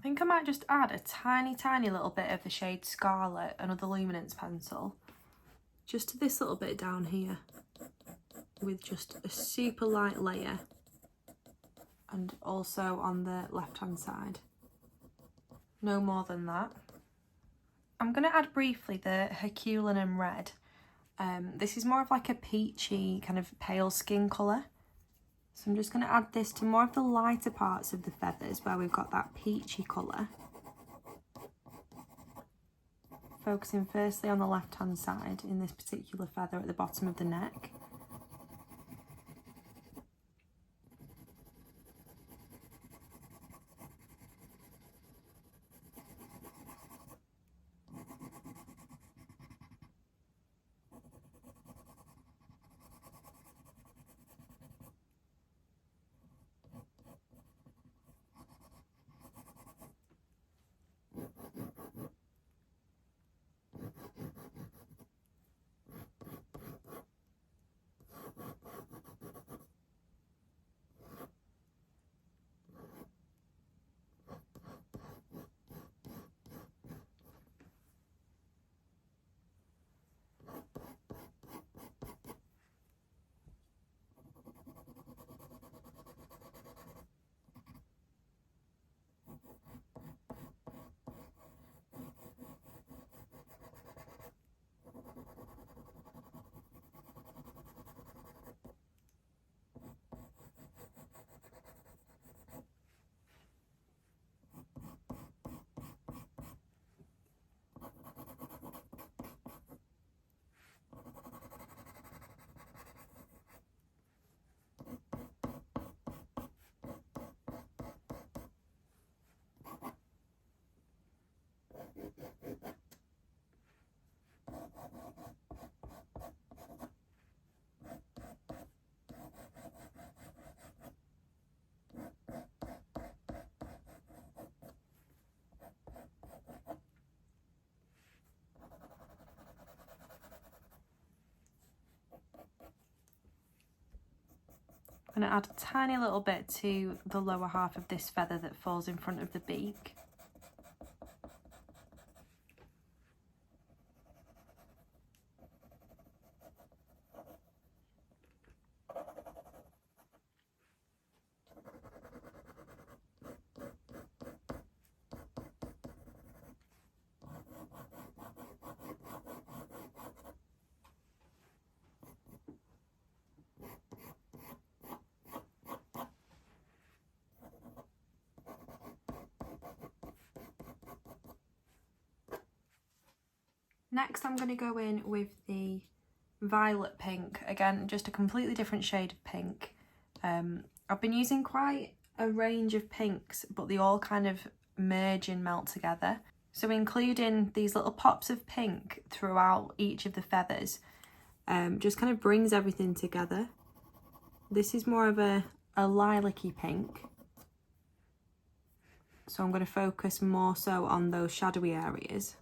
think I might just add a tiny little bit of the shade Scarlet, another luminance pencil, just to this little bit down here, with just a super light layer, and also on the left hand side. No more than that. I'm going to add briefly the Herculean Red. This is more of like a peachy kind of pale skin colour. So I'm just going to add this to more of the lighter parts of the feathers where we've got that peachy colour. Focusing firstly on the left hand side in this particular feather at the bottom of the neck. I'm going to add a tiny little bit to the lower half of this feather that falls in front of the beak. Next I'm going to go in with the violet pink, again just a completely different shade of pink. I've been using quite a range of pinks, but they all kind of merge and melt together. So including these little pops of pink throughout each of the feathers just kind of brings everything together. This is more of a lilac-y pink, so I'm going to focus more so on those shadowy areas.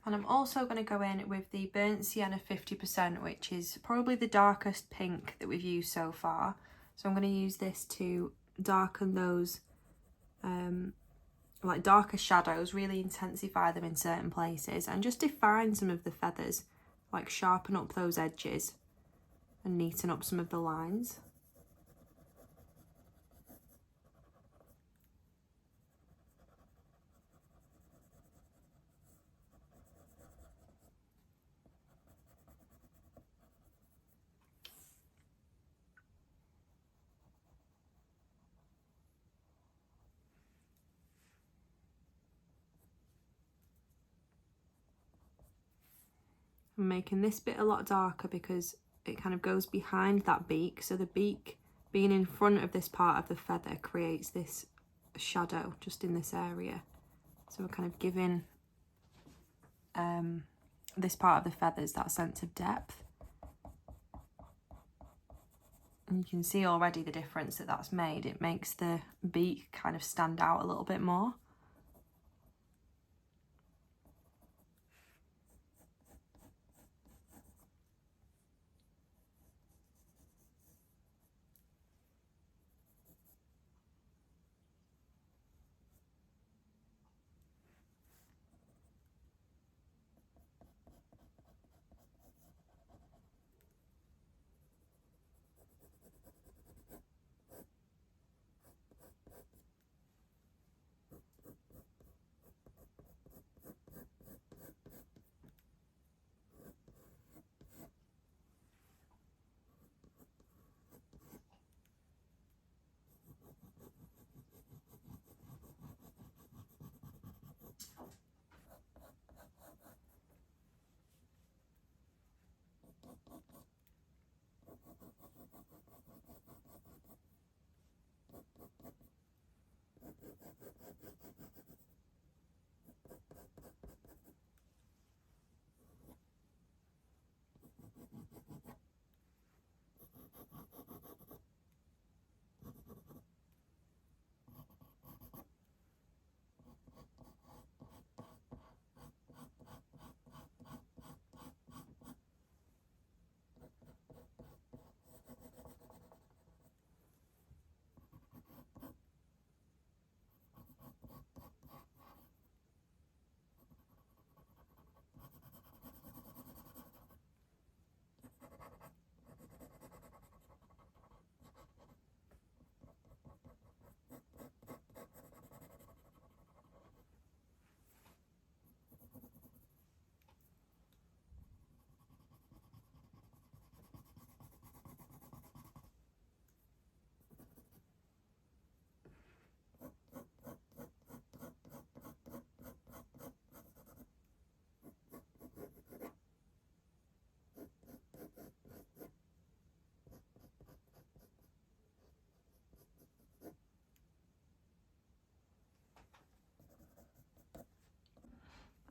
And I'm also going to go in with the Burnt Sienna 50%, which is probably the darkest pink that we've used so far. So I'm going to use this to darken those like darker shadows, really intensify them in certain places, and just define some of the feathers, like sharpen up those edges and neaten up some of the lines. I'm making this bit a lot darker because it kind of goes behind that beak, so the beak being in front of this part of the feather creates this shadow just in this area. So we're kind of giving this part of the feathers that sense of depth. And you can see already the difference that that's made. It makes the beak kind of stand out a little bit more.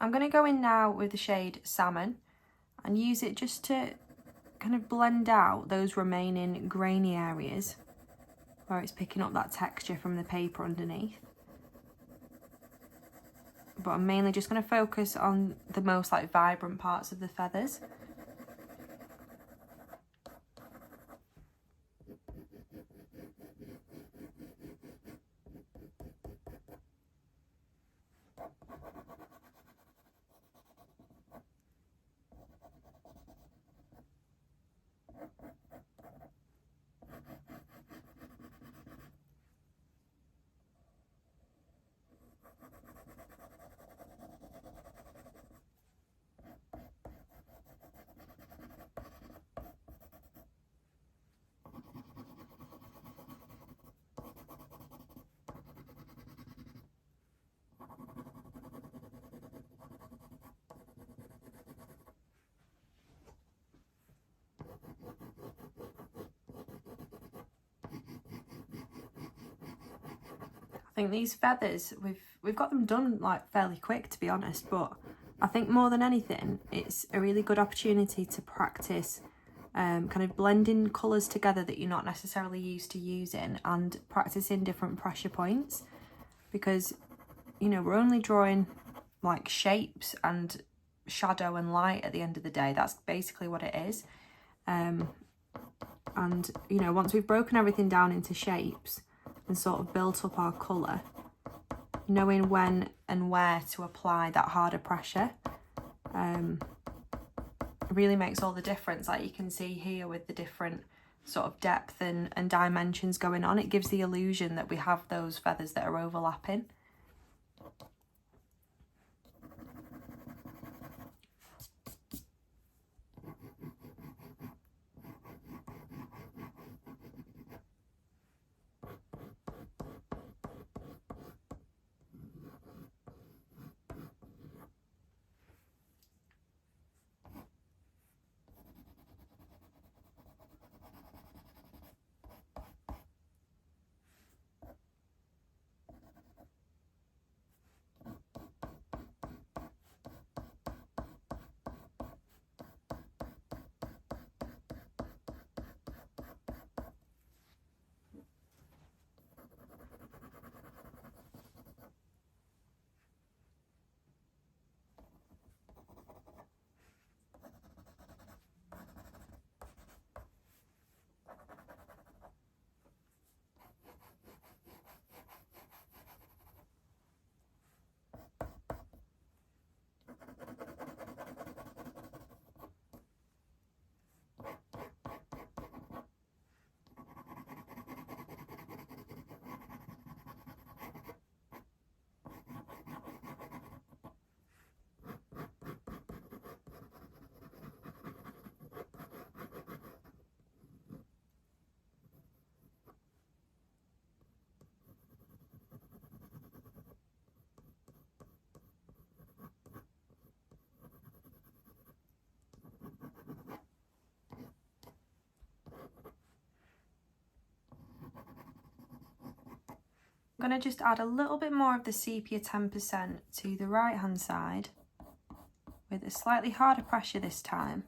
I'm going to go in now with the shade Salmon and use it just to kind of blend out those remaining grainy areas where it's picking up that texture from the paper underneath. But I'm mainly just going to focus on the most like vibrant parts of the feathers. I think these feathers, we've got them done like fairly quick, to be honest, but I think more than anything it's a really good opportunity to practice kind of blending colours together that you're not necessarily used to using, and practicing different pressure points, because you know we're only drawing like shapes and shadow and light at the end of the day. That's basically what it is. And you know, once we've broken everything down into shapes and sort of built up our colour, knowing when and where to apply that harder pressure really makes all the difference. Like you can see here with the different sort of depth and dimensions going on, it gives the illusion that we have those feathers that are overlapping. I'm going to just add a little bit more of the sepia 10% to the right hand side with a slightly harder pressure this time.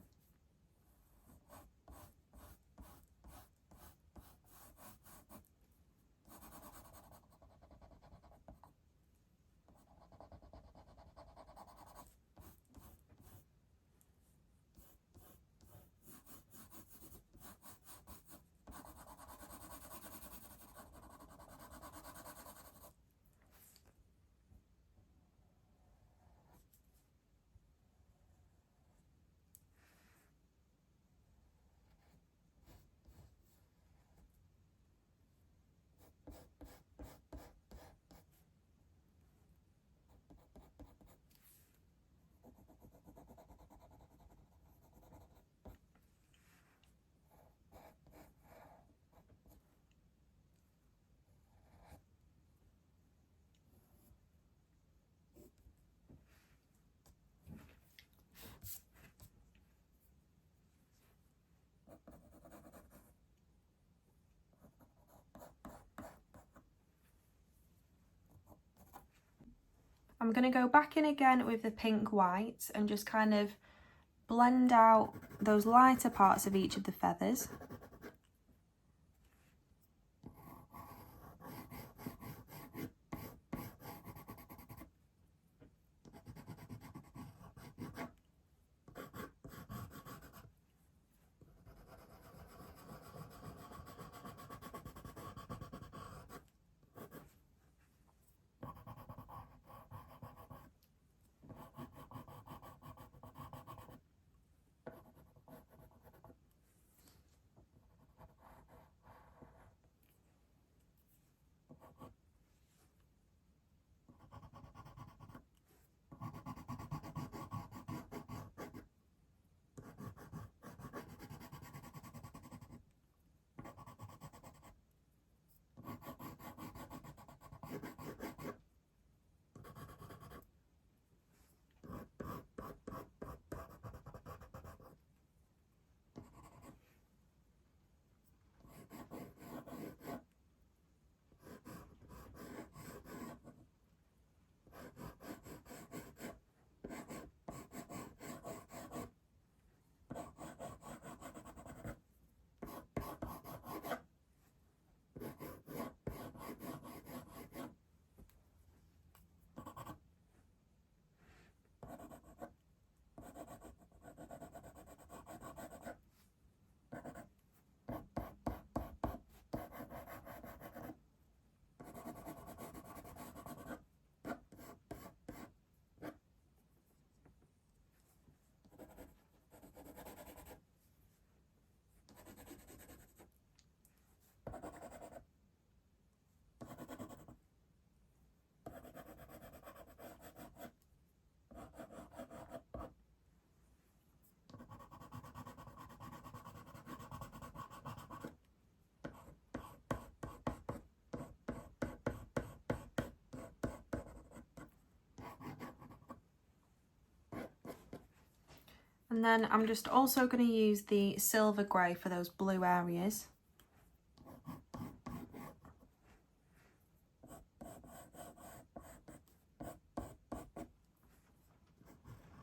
I'm going to go back in again with the pink white and just kind of blend out those lighter parts of each of the feathers. And then I'm just also going to use the silver grey for those blue areas.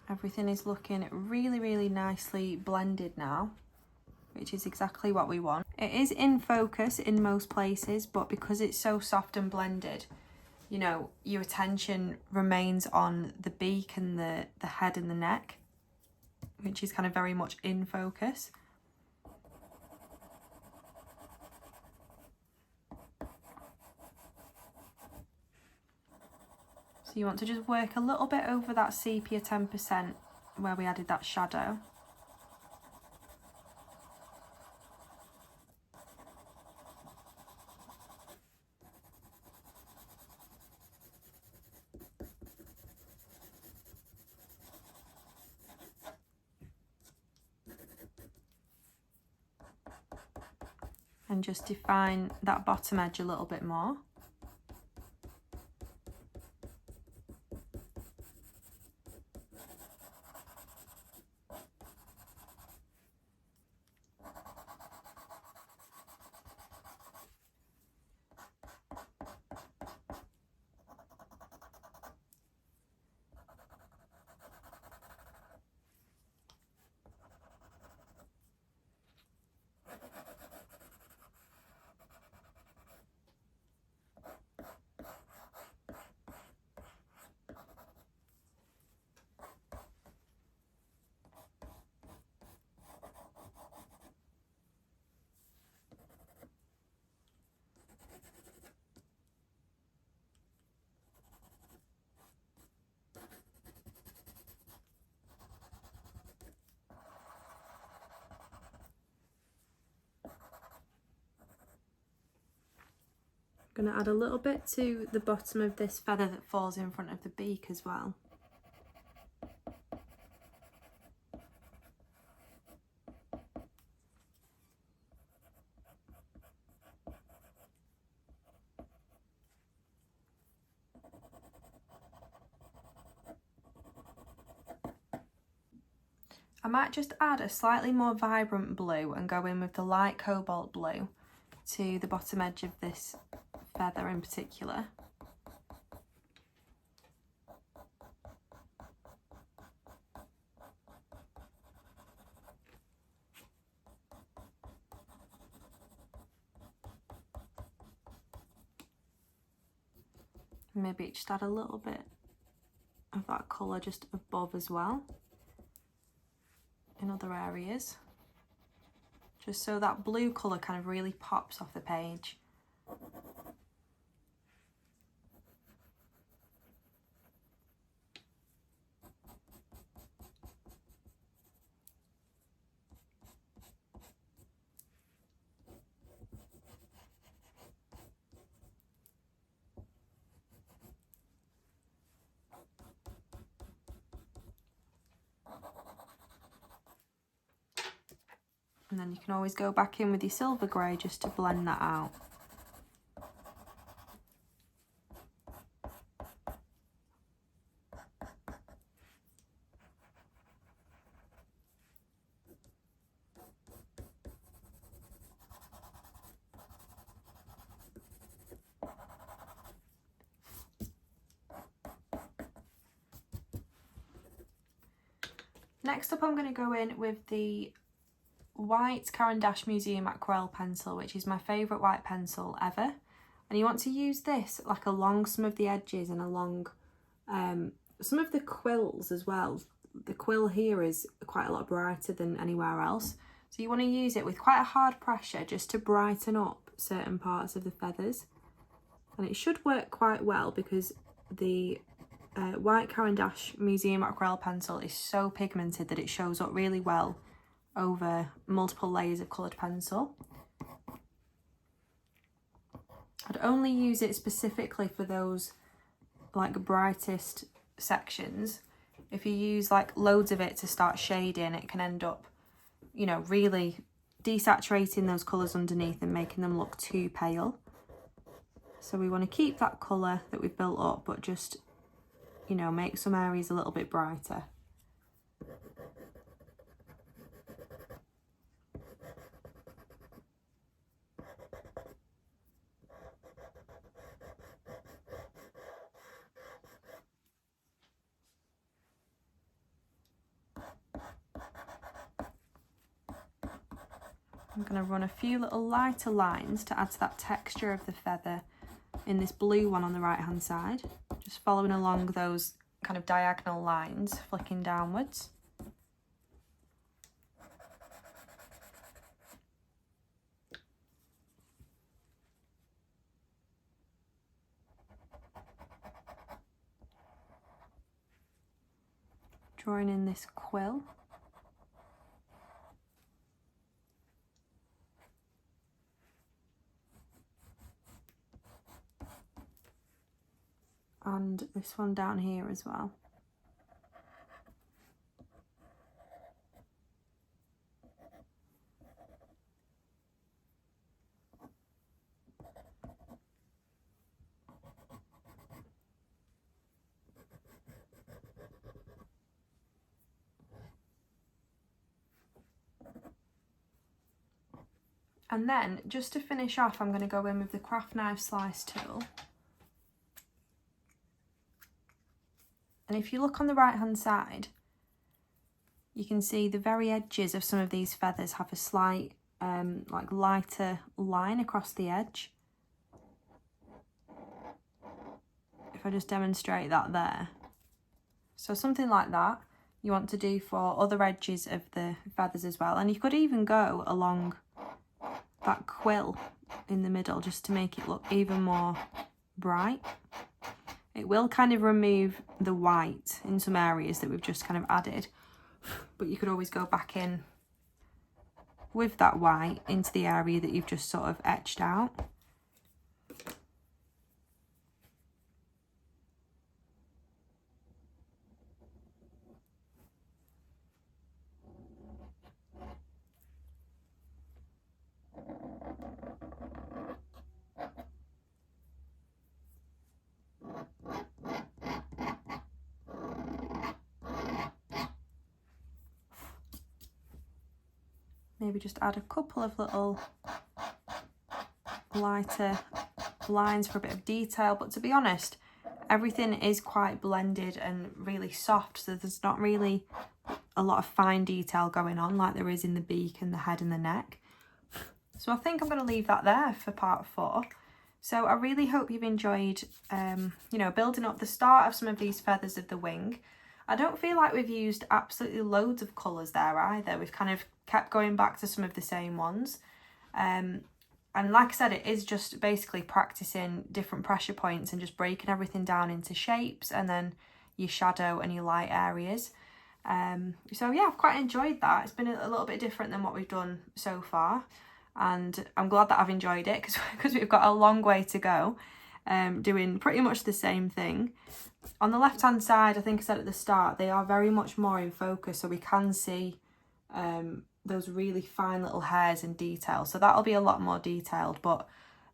Everything is looking really, really nicely blended now, which is exactly what we want. It is in focus in most places, but because it's so soft and blended, you know, your attention remains on the beak and the head and the neck, which is kind of very much in focus. So you want to just work a little bit over that sepia 10% where we added that shadow. And just define that bottom edge a little bit more. I'm going to add a little bit to the bottom of this feather that falls in front of the beak as well. I might just add a slightly more vibrant blue and go in with the light cobalt blue to the bottom edge of this feather in particular. Maybe just add a little bit of that colour just above as well in other areas, just so that blue colour kind of really pops off the page. And then you can always go back in with your silver grey just to blend that out. Next up, I'm going to go in with the white Caran d'Ache Museum Aquarelle pencil, which is my favourite white pencil ever. And you want to use this like along some of the edges and along some of the quills as well. The quill here is quite a lot brighter than anywhere else. So you want to use it with quite a hard pressure just to brighten up certain parts of the feathers. And it should work quite well because the white Caran d'Ache Museum Aquarelle pencil is so pigmented that it shows up really well over multiple layers of coloured pencil. I'd only use it specifically for those like brightest sections. If you use like loads of it to start shading, it can end up, you know, really desaturating those colours underneath and making them look too pale. So we want to keep that colour that we've built up, but just, you know, make some areas a little bit brighter. I'm going to run a few little lighter lines to add to that texture of the feather in this blue one on the right hand side, just following along those kind of diagonal lines, flicking downwards. Drawing in this quill. And this one down here as well. And then, just to finish off, I'm going to go in with the craft knife slice tool. And if you look on the right hand side, you can see the very edges of some of these feathers have a slight like lighter line across the edge. If I just demonstrate that there. So something like that you want to do for other edges of the feathers as well. And you could even go along that quill in the middle just to make it look even more bright. It will kind of remove the white in some areas that we've just kind of added, but you could always go back in with that white into the area that you've just sort of etched out. maybe just add a couple of little lighter lines for a bit of detail, but to be honest, everything is quite blended and really soft, so there's not really a lot of fine detail going on like there is in the beak and the head and the neck. So I think I'm going to leave that there for part 4. So I really hope you've enjoyed, you know, building up the start of some of these feathers of the wing. I don't feel like we've used absolutely loads of colours there either. We've kind of kept going back to some of the same ones. And like I said, it is just basically practicing different pressure points and just breaking everything down into shapes and then your shadow and your light areas. So yeah, I've quite enjoyed that. It's been a little bit different than what we've done so far. And I'm glad that I've enjoyed it because we've got a long way to go, doing pretty much the same thing. On the left hand side, I think I said at the start, they are very much more in focus, so we can see those really fine little hairs and detail, so that'll be a lot more detailed, but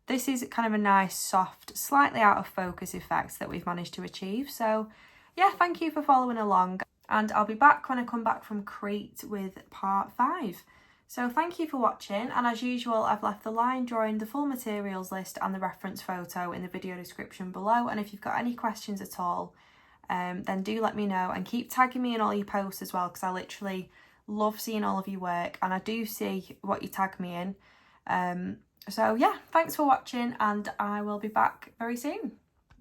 this is kind of a nice soft, slightly out of focus effect that we've managed to achieve. So yeah, thank you for following along, and I'll be back when I come back from Crete with part 5. So thank you for watching, and as usual I've left the line drawing, the full materials list and the reference photo in the video description below, and if you've got any questions at all, then do let me know, and keep tagging me in all your posts as well, because I literally love seeing all of your work and I do see what you tag me in. So yeah, thanks for watching, and I will be back very soon.